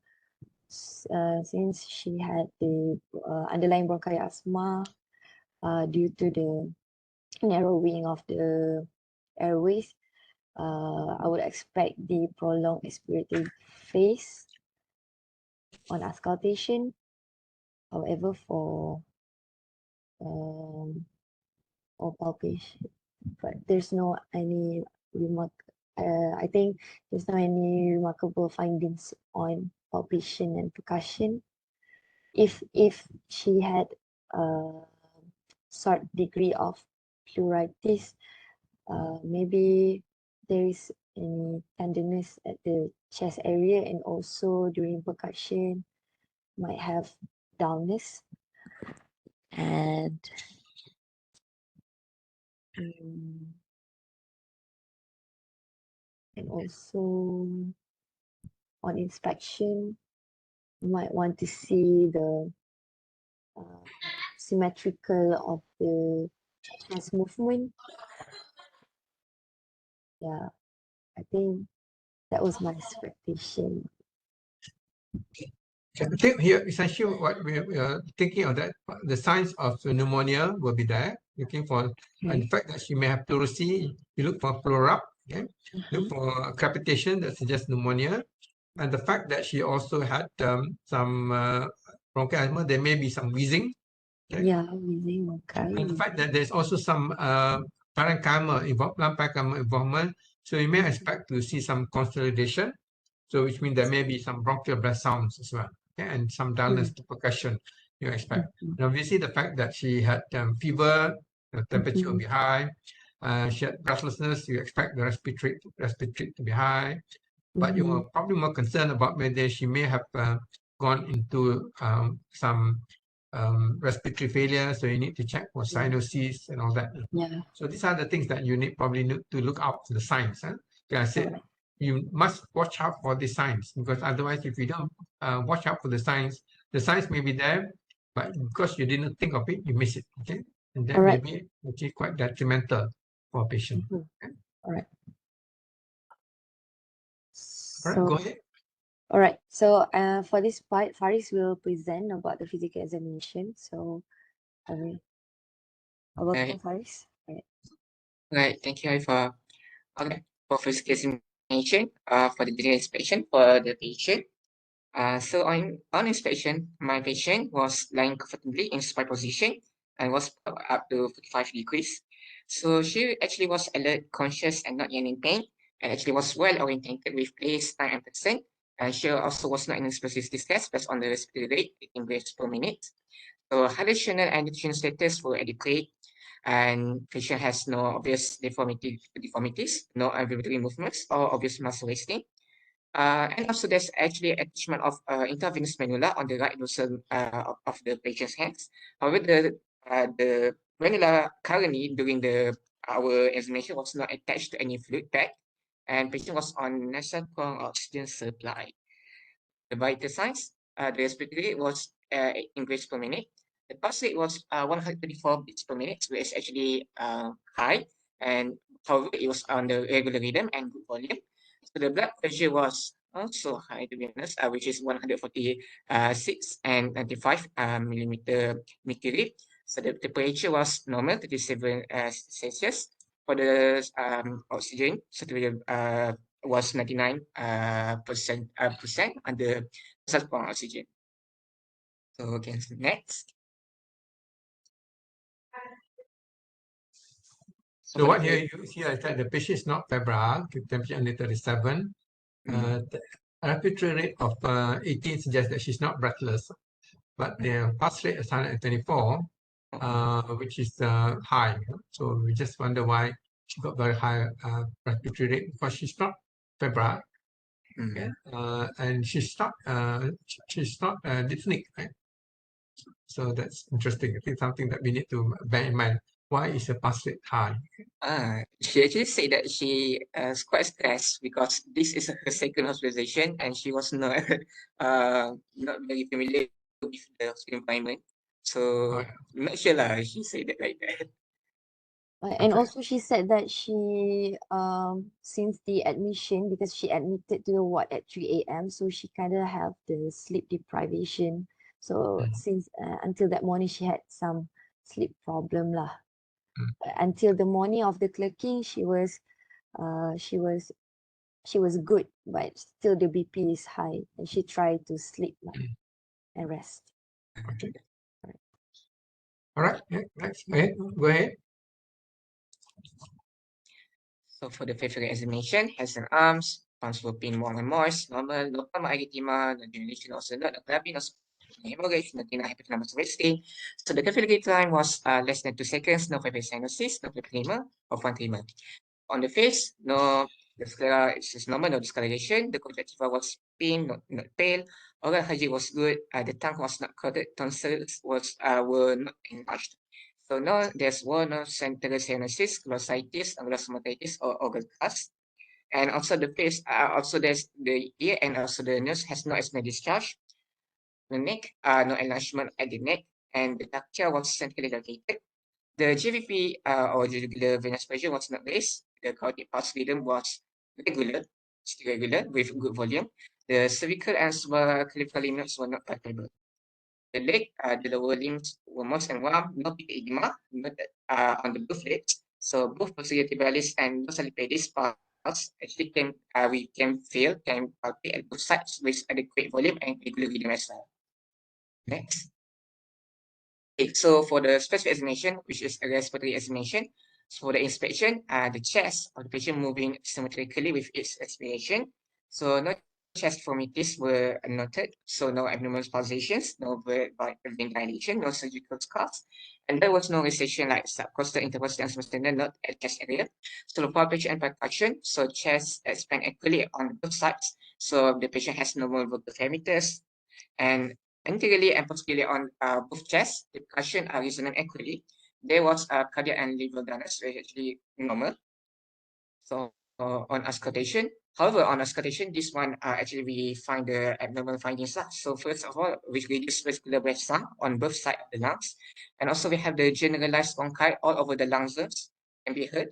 [SPEAKER 1] since she had the underlying bronchial asthma due to the narrowing of the airways, I would expect the prolonged expiratory phase on auscultation. However, for palpation, but there's no any I think there's no any remarkable findings on palpation and percussion. If she had sort degree of pleuritis. Maybe there is any tenderness at the chest area, and also during percussion might have dullness, and um, and also on inspection you might want to see the symmetrical of the chest movement. Yeah, I think that was my expectation.
[SPEAKER 2] I think here essentially what we are thinking of that the signs of pneumonia will be there. Looking for, and the fact that she may have pleurisy, you look for pleura, okay? Look for crepitation that suggests pneumonia, and the fact that she also had some bronchial asthma, there may be some wheezing. Okay?
[SPEAKER 1] Yeah, wheezing, okay.
[SPEAKER 2] And the fact that there's also some parenchyma, lung parenchyma involvement, so you may expect to see some consolidation. So which means there may be some bronchial breath sounds as well, okay? And some dullness to percussion you expect. And obviously the fact that she had fever, the temperature will be high, she had breathlessness, you expect the respiratory to be high, but you are probably more concerned about whether she may have gone into some respiratory failure, so you need to check for cyanosis and all that.
[SPEAKER 1] Yeah.
[SPEAKER 2] So these are the things that you probably need to look out for the signs. Huh? Like I said, you must watch out for the signs, because otherwise if you don't watch out for the signs may be there, but because you didn't think of it, you miss it. Okay, and that may be actually quite detrimental for a patient. Okay?
[SPEAKER 1] All right.
[SPEAKER 2] All right, go ahead.
[SPEAKER 1] All right. So for this part, Faris will present about the physical examination. So welcome, Faris.
[SPEAKER 4] Right, thank you, Haifa. Okay, for physical examination, for the daily inspection for the patient. So on inspection, my patient was lying comfortably in supine position and was up to 45 degrees. So she actually was alert, conscious, and not yet in pain, and actually was well orientated with place, time, and person. And she also was not in expressive distress based on the respiratory rate, 18 breaths per minute. So hydrational and nutrition status were adequate, and patient has no obvious deformities, no ambulatory movements, or obvious muscle wasting. And also there's actually attachment of intravenous cannula on the right dorsal of the patient's hands. However, the cannula currently during our examination was not attached to any fluid bag, and patient was on nasal prong oxygen supply. The vital signs, the respiratory rate was in breaths per minute. The pulse rate was 134 beats per minute, which is actually high, and however it was on the regular rhythm and good volume. So the blood pressure was also high, to be honest, which is 146 and 95 millimeter mercury. So the temperature was normal, 37 Celsius. For the oxygen saturated was 99% on the sulfur oxygen. So okay, so next.
[SPEAKER 2] So what here you see is that the patient is not febrile, temperature under 37. The respiratory rate of 18 suggests that she's not breathless, but the pulse rate is 124, which is high. So we just wonder why she got very high respiratory rate, because she's not febrile, okay? And she's not dyspneic, right? So that's interesting. I think something that we need to bear in mind. Why is the pulse rate high?
[SPEAKER 4] She actually said that she is quite stressed because this is her second hospitalization, and she was not not very familiar with the hospital environment. So I'm not sure lah. She said that like that.
[SPEAKER 1] And also she said that she since the admission, because she admitted to the ward at 3 a.m., so she kind of have the sleep deprivation. So since until that morning she had some sleep problem lah. Until the morning of the clerking, she was good, but still the BP is high, and she tried to sleep and rest.
[SPEAKER 2] Okay. All right. Next. Go ahead.
[SPEAKER 4] So for the facial examination, hands and arms, palms will pin more and more, normal, no palmar erythema, no dilation, also not a clubbing, no hemorrhage, no thinner hyperthalamic severity. So the calculated time was less than 2 seconds, no fibrous cyanosis, no tremor of 1 tremor. On the face, no, the sclera is normal, no discoloration. The conjunctiva was thin, not pale. Oral hygiene was good. The tongue was not coated. Tonsils were not enlarged. So no, no central cyanosis, glossitis, glossomatitis, or oral cast. And also the face, also there's the ear and also the nose has no asthma discharge. The neck, no enlargement at the neck, and the ducture was centrally located. The GVP or jugular venous pressure was not raised. The cardiac pulse rhythm was regular, still regular with good volume. The cervical and supraclavicular limits were not palpable. The leg, the lower limbs were moist and warm, no peak edema noted on the both legs. So both posterior tibialis and dorsal pedis pulse actually we can feel, can palpate at both sides with adequate volume and regular rhythm as well. Next. Okay, so for the specific examination, which is a respiratory examination, so for the inspection, the chest of the patient moving symmetrically with its expiration. So no chest deformities were noted. So no abnormal pulsations, no vein dilation, no surgical scars, and there was no recession like subcostal, intercostal, and substandard, not at chest area. So the palpation and percussion, so chest expand equally on both sides. So the patient has normal vocal parameters, and anteriorly and posteriorly on both chests, the percussion are resonant equally. There was a cardiac and liver donors, which is actually normal. So on auscultation, however, on auscultation, this one actually we find the abnormal findings. So first of all, we reduce vascular breath sound on both sides of the lungs, and also we have the generalized bronchi all over the lungs can be heard,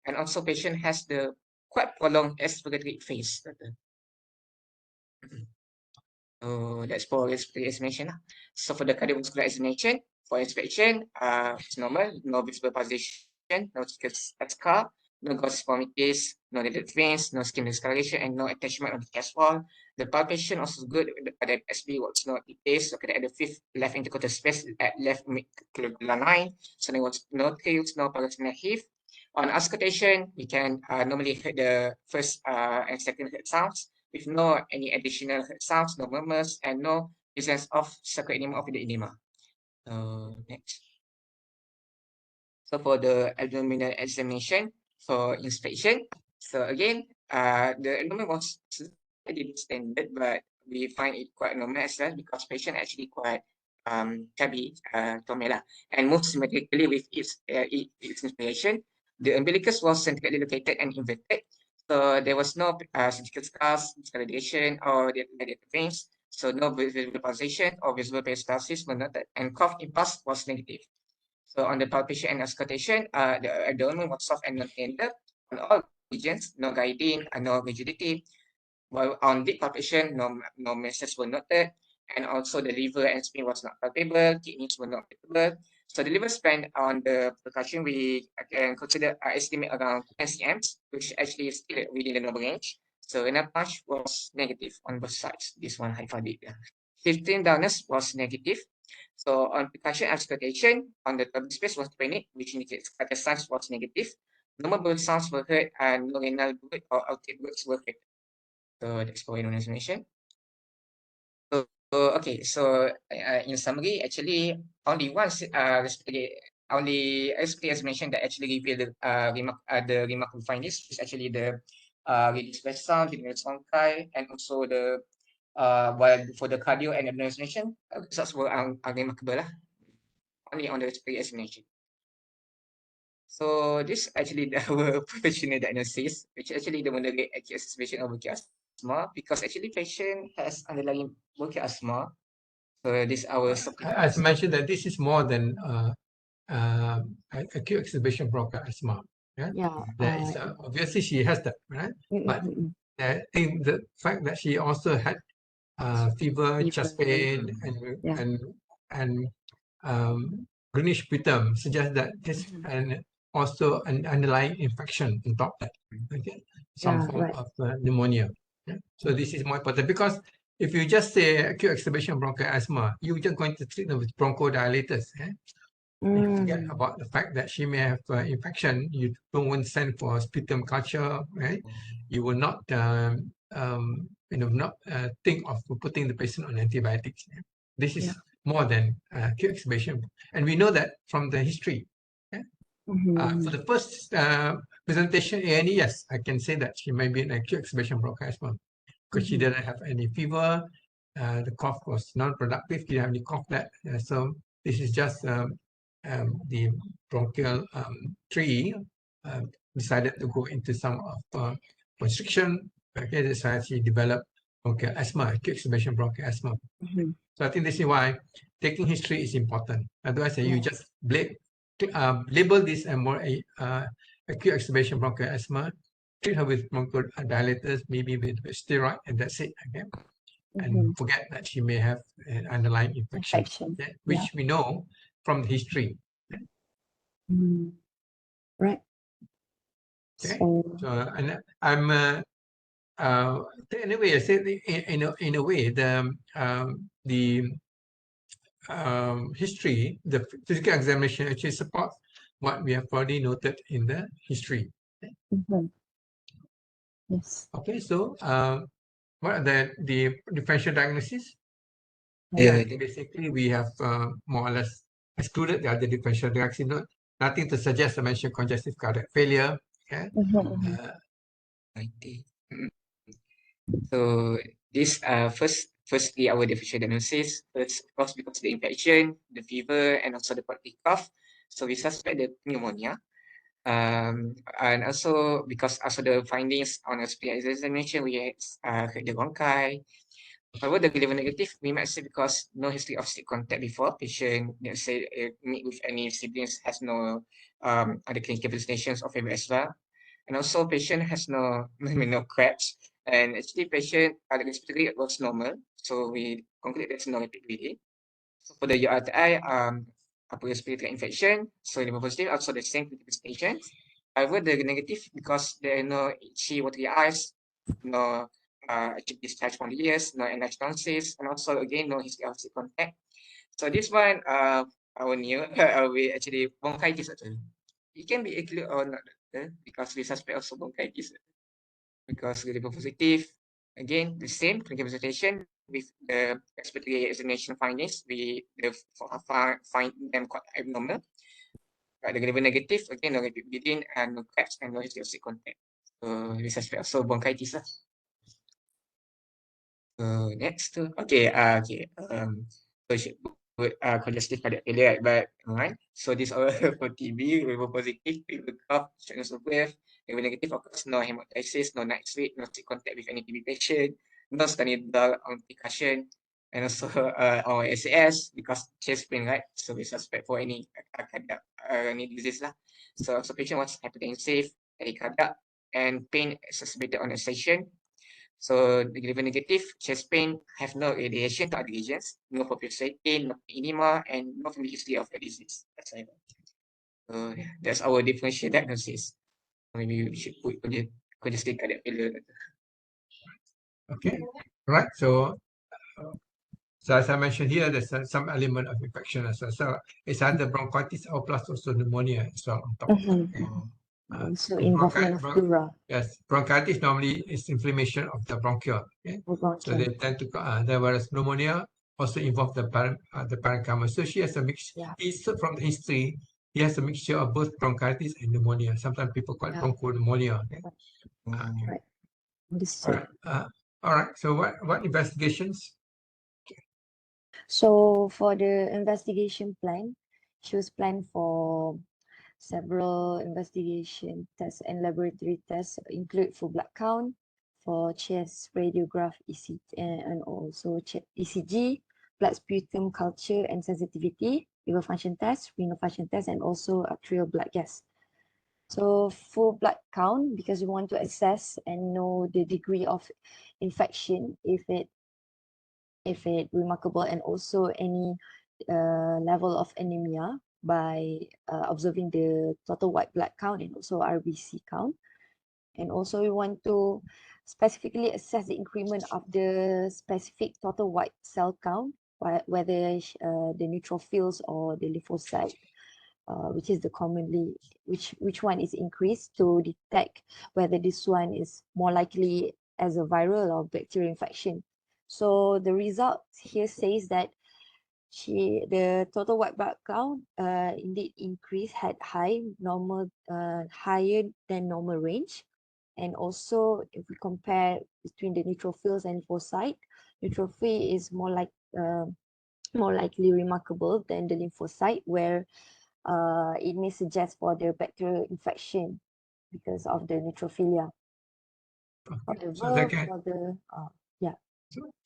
[SPEAKER 4] and also patient has the quite prolonged expiratory phase. That's for respiratory examination. So for the cardiovascular examination, for inspection, it's normal, no visible pulsation, no scar, no gauze deformities, no dilated veins, no skin discoloration, and no attachment on the chest wall. The palpation also good. The SB was not decreased. Located at the fifth left intercostal space at left mid-clavicular line. So there was no trills, no paroxysmal heave. On auscultation, we can normally hear the first and second heard sounds, with no any additional sounds, no murmurs, and no presence of sacral of the edema. Next. So for the abdominal examination for inspection, so again, the abdomen was slightly distended, but we find it quite normal as well because patient actually quite chubby, tomela, and moves symmetrically with its inspiration. The umbilicus was centrally located and inverted. So there was no surgical scars, discoloration, or the veins. So no visible pulsation or visible peristalsis were noted, and cough impulse was negative. So on the palpation and auscultation, the abdomen was soft and non-tender on all regions, no guiding, no rigidity. While on deep palpation, no masses were noted, and also the liver and spleen was not palpable, kidneys were not palpable. So the liver span on the percussion, we can consider estimate around 10 cm, which actually is still within the normal range. So renal punch was negative on both sides. This one Haifa did. Shifting downers was negative. So on percussion auscultation, on the pelvic space was panic, which indicates that the sounds was negative. Normal birth sounds were heard and no renal birth or outtake births were heard. So that's for your information. So okay, so in summary, actually only one only explanation that actually revealed the remarkable findings is actually the reduced breath sound, the bronchi, and also the while for the cardio and abdominal results were unremarkable only on the explanation. So this actually our professional diagnosis, which actually the moderate acute exacerbation of asthma, because actually patient has underlying bronchial asthma. So this our
[SPEAKER 2] As mentioned that this is more than acute exacerbation bronchial asthma. Yeah, there is obviously she has that, right? But I think the fact that she also had fever, chest pain, and greenish sputum suggests that this and also an underlying infection on top of that. Okay, some form of pneumonia. Yeah? So this is more important because if you just say acute exacerbation bronchial asthma, you're just going to treat them with bronchodilators. You forget about the fact that she may have infection. You don't want to send for sputum culture, right? You will not, not think of putting the patient on antibiotics. This is
[SPEAKER 1] Yeah.
[SPEAKER 2] more than acute exacerbation. And we know that from the history. Yeah? For the first presentation, A&E, yes, I can say that she may be an acute exacerbation bronchial because she didn't have any fever. The cough was non-productive. Didn't have any cough that. So this is just the bronchial tree decided to go into some of constriction. Okay, that's why she developed bronchial asthma, acute exacerbation bronchial asthma. So I think this is why taking history is important. Otherwise, you just label this as more acute exacerbation bronchial asthma, treat her with bronchodilators, maybe with steroid, and that's it. Okay, and forget that she may have an underlying infection, which we know from the history.
[SPEAKER 1] Right.
[SPEAKER 2] Okay,
[SPEAKER 1] So
[SPEAKER 2] so and I'm anyway, I said in a way the history, the physical examination actually supports what we have already noted in the history.
[SPEAKER 1] yes.
[SPEAKER 2] Okay, so what are the differential diagnosis?
[SPEAKER 4] Yeah,
[SPEAKER 2] Basically, we have more or less excluded the other differential diagnosis. Nothing to suggest I mentioned congestive cardiac failure. Okay.
[SPEAKER 4] So this firstly our differential diagnosis. First, of course, because the infection, the fever, and also the particular cough. So we suspect the pneumonia. And also because also the findings on SPI examination, we heard the bronchi. However, the liver negative, we might say because no history of sleep contact before, patient, let's say, meet with any siblings, has no other clinical presentations of fever as well. And also patient has no cracks. And actually patient, the respiratory was normal. So we conclude there's no rapid bleeding. So for the URTI, upper respiratory infection, so liver positive, also the same with this patient. However, the negative, because there are no itchy watery eyes, no acute discharge from the ears, no enlarged tonsils, and also again no history of sleep contact. So this one, our new, we actually bronchitis actually. It can be included or not because we suspect also bronchitis because liver positive. Again, the same clinical presentation with the respiratory examination findings. We find them quite abnormal. The liver negative, again, no rapid bleeding and no cracks and no history of sleep contact. So we suspect also bronchitis. So next, okay, so she put congestive cardiac failure, but alright. So this all for TB, liver positive, liver cough, shortness of breath, liver negative, of course, no hemodialysis, no night sweat, no sleep contact with any TB patient, no sternidal on percussion, and also our SAS because chest pain, right? So we suspect for any cardiac any disease lah. So patient was hypertensive, tachycardia, and pain exacerbated on excitation. So the liver negative, chest pain, have no radiation to other regions, no population pain, no edema, and no family history of the disease. That's all. So that's our differential diagnosis. Maybe we should put congestive cardiac failure.
[SPEAKER 2] Okay, right. So as I mentioned here, there's some element of infection as well. So it's either bronchitis or plus also pneumonia as well on top of that.
[SPEAKER 1] So involvement of pleura.
[SPEAKER 2] Yes, bronchitis normally is inflammation of the bronchiole. Okay? So they tend to, whereas pneumonia also involve the parenchyma. So she has a mix. From the history, he has a mixture of both bronchitis and pneumonia. Sometimes people call it bronchopneumonia. Okay?
[SPEAKER 1] Right.
[SPEAKER 2] All right. All right. So what investigations?
[SPEAKER 1] So for the investigation plan, she was planned for several investigation tests and laboratory tests include for blood count, for chest radiograph, ECG, and also ECG, blood sputum culture and sensitivity, liver function test, renal function test, and also arterial blood gas. So full blood count, because we want to assess and know the degree of infection, if it remarkable, and also any level of anemia by observing the total white blood count and also RBC count. And also we want to specifically assess the increment of the specific total white cell count, whether the neutrophils or the lymphocyte, which is the commonly, which one is increased, to detect whether this one is more likely as a viral or bacterial infection. So the result here says that The total white blood count indeed increased, had higher than normal range. And also, if we compare between the neutrophils and lymphocyte, neutrophil is more likely remarkable than the lymphocyte, where it may suggest for the bacterial infection because of the neutrophilia.
[SPEAKER 2] Okay. So
[SPEAKER 1] However,
[SPEAKER 2] again,
[SPEAKER 1] for the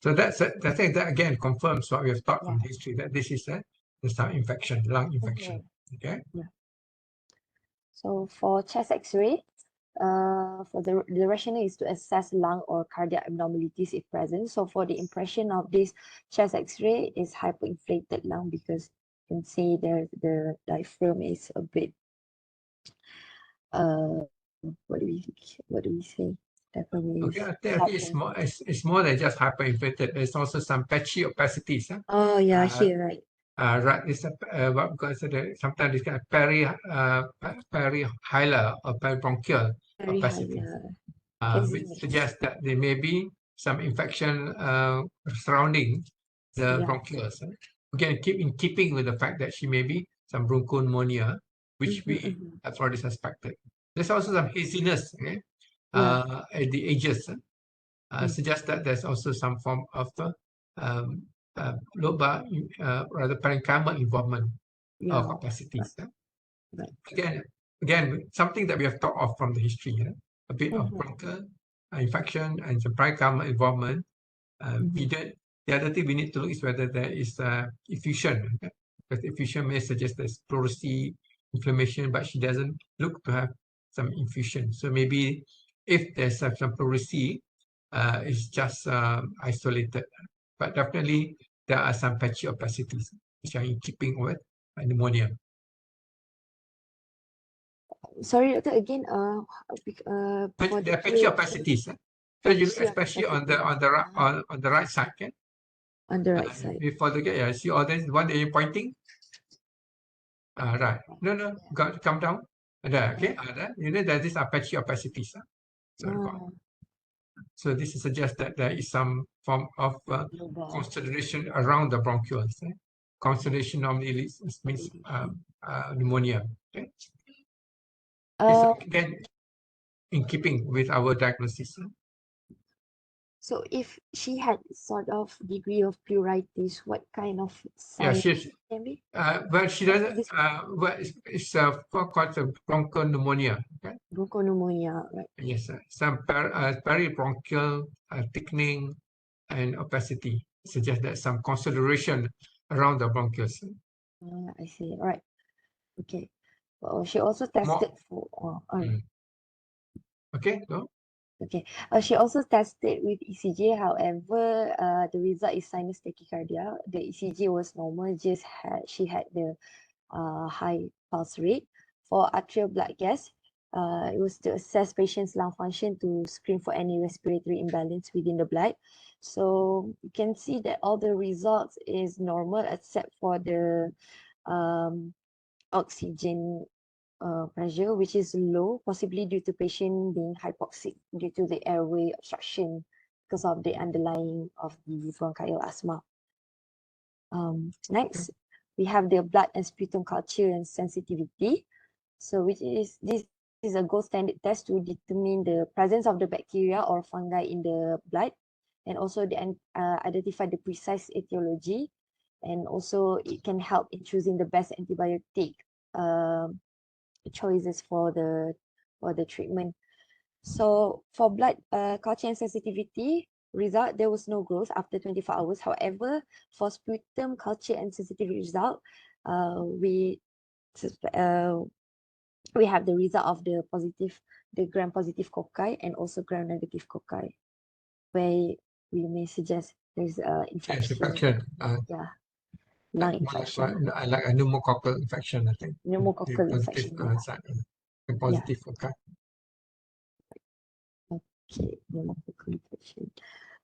[SPEAKER 2] so I think that again confirms what we have taught from
[SPEAKER 1] Yeah.
[SPEAKER 2] history, that this is some infection, lung infection. Okay.
[SPEAKER 1] So for chest X-ray, for the rationale is to assess lung or cardiac abnormalities if present. So for the impression of this chest X-ray is hyperinflated lung, because you can see there the diaphragm is a bit what do we say? Diaphragm is
[SPEAKER 2] Okay, I think it's more than just hyperinflated. There's also some patchy opacities.
[SPEAKER 1] Oh yeah, here, right.
[SPEAKER 2] Right, it's what because sometimes it's kind of perihilar or peribronchial
[SPEAKER 1] Very high,
[SPEAKER 2] opacity,
[SPEAKER 1] Can
[SPEAKER 2] which
[SPEAKER 1] see
[SPEAKER 2] suggests that there may be some infection surrounding the
[SPEAKER 1] Yeah.
[SPEAKER 2] bronchioles. Again, in keeping with the fact that she may be some bronchopneumonia, which we have already suspected. There's also some haziness, at the edges, suggests that there's also some form of lobar, rather parenchymal involvement of capacities.
[SPEAKER 1] Right.
[SPEAKER 2] Again, something that we have thought of from the history, a bit of bronchial infection and some parenchymal involvement. The other thing we need to look is whether there is effusion, because effusion may suggest there's pleurisy, inflammation, but she doesn't look to have some effusion. So maybe if there's some pleurisy, it's just isolated. But definitely there are some patchy opacities which are in keeping with pneumonia.
[SPEAKER 1] Sorry, Doctor, again, for
[SPEAKER 2] There are
[SPEAKER 1] the
[SPEAKER 2] patchy opacities. So you look
[SPEAKER 1] Patchy
[SPEAKER 2] especially on
[SPEAKER 1] opacity.
[SPEAKER 2] the right side, okay?
[SPEAKER 1] On the right side.
[SPEAKER 2] Before the see all this one that you're pointing. Right. No, come down. There, okay. There. You know that these are patchy opacities. So this suggests that there is some form of consideration around the bronchioles. Consideration normally means pneumonia. Okay. Again, in keeping with our diagnosis.
[SPEAKER 1] So if she had sort of degree of pleuritis, what kind of
[SPEAKER 2] Yeah,
[SPEAKER 1] sign
[SPEAKER 2] she's
[SPEAKER 1] can be?
[SPEAKER 2] well, she doesn't. Well, it's called bronchopneumonia. Okay.
[SPEAKER 1] Bronchopneumonia, right?
[SPEAKER 2] Yes, some peribronchial thickening and opacity suggest that some consideration around the bronchioles.
[SPEAKER 1] I see. All right. Okay. Well, she also tested for.
[SPEAKER 2] Okay, go.
[SPEAKER 1] Okay. She also tested with ECG. However, the result is sinus tachycardia. The ECG was normal. Just she had the high pulse rate. For arterial blood gas, it was to assess patient's lung function to screen for any respiratory imbalance within the blood. So you can see that all the results is normal except for the oxygen pressure, which is low, possibly due to patient being hypoxic due to the airway obstruction because of the underlying of the bronchial asthma. Next, we have the blood and sputum culture and sensitivity. So this is a gold standard test to determine the presence of the bacteria or fungi in the blood, and also identify the precise etiology, and also it can help in choosing the best antibiotic choices for the treatment. So for blood culture and sensitivity result, there was no growth after 24 hours. However, for sputum culture and sensitivity result, we have the result of the gram-positive cocci and also gram-negative cocci, where we may suggest there's infection. Lung infection.
[SPEAKER 2] Like a pneumococcal infection, I think.
[SPEAKER 1] Pneumococcal infection.
[SPEAKER 2] Positive, okay.
[SPEAKER 1] Okay, pneumococcal infection.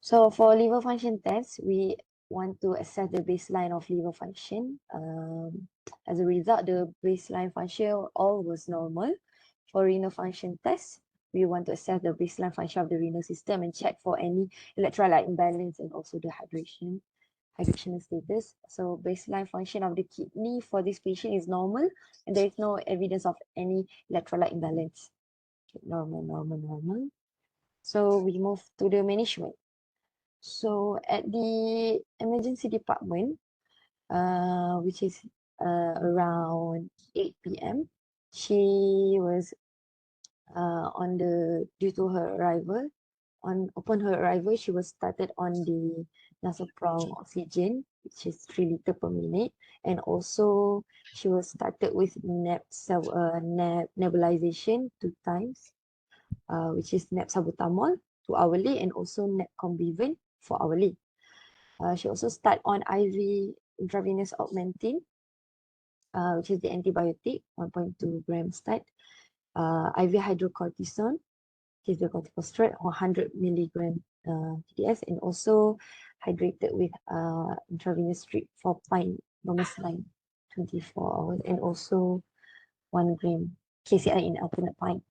[SPEAKER 1] So for liver function test, we want to assess the baseline of liver function. As a result, the baseline function all was normal. For renal function test, we want to assess the baseline function of the renal system and check for any electrolyte imbalance and also the hydration. hydrational status. So baseline function of the kidney for this patient is normal, and there is no evidence of any electrolyte imbalance. Okay, normal, normal, normal. So we move to the management. So at the emergency department, which is around 8 p.m., she was due to her arrival. Upon her arrival, she was started on the nasoprong oxygen, which is 3 liters per minute, and also she was started with nebulization 2 times, which is nab salbutamol 2 hourly, and also nab combivent 4 hourly. She also start on IV intravenous augmentin, which is the antibiotic, 1.2 grams start, IV hydrocortisone, which is the corticosteroid, 100 milligram TDS, and also hydrated with intravenous drip 4 pint normal saline 24 hours, and also 1 gram KCI in alternate pint.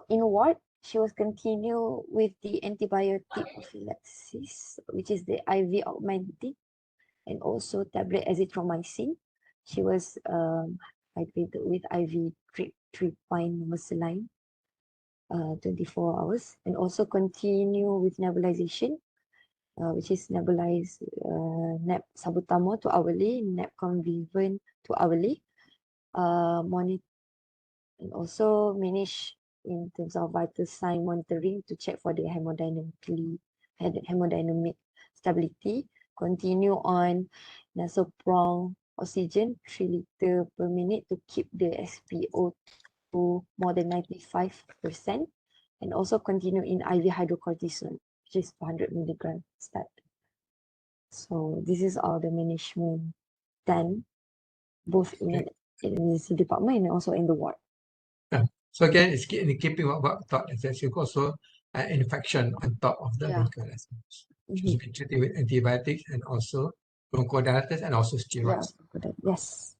[SPEAKER 1] In ward, she was continue with the antibiotic prophylaxis, which is the IV augmentin, and also tablet azithromycin. She was hydrated with IV drip 3 pint normal saline 24 hours, and also continue with nebulization, which is nebulized nab salbutamol 2 hourly, nab convivent 2 hourly, monitor, and also manage in terms of vital sign monitoring to check for the hemodynamic stability. Continue on nasoprong oxygen 3 liters per minute to keep the SpO2 more than 95%, and also continue in IV hydrocortisone, which is 400 milligram start. So this is all the management done, both in the department and also in the ward.
[SPEAKER 2] So again, it's in keeping what we thought. There's also infection on top of the bronchiolitis. She's been treated with antibiotics and also bronchodilators and also steroids.
[SPEAKER 1] Yes.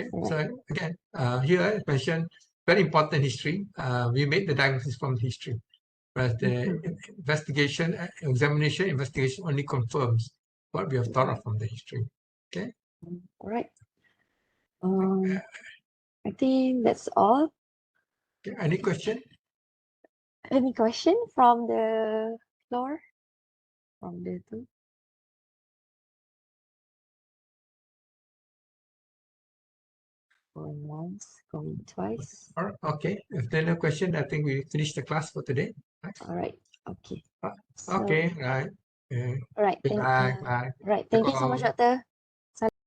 [SPEAKER 2] Okay. So again, here I mentioned very important history. We made the diagnosis from history, whereas the examination only confirms what we have thought of from the history. Okay.
[SPEAKER 1] All right. I think that's all.
[SPEAKER 2] Okay. Any question?
[SPEAKER 1] Any question from the floor? From the two? Going once, going twice.
[SPEAKER 2] All right. Okay. If there are no question, I think we finished the class for today. Right?
[SPEAKER 1] All right. Okay.
[SPEAKER 2] Okay. Right.
[SPEAKER 1] All right.
[SPEAKER 2] Bye. Bye.
[SPEAKER 1] Right. Thank you so much, Doctor.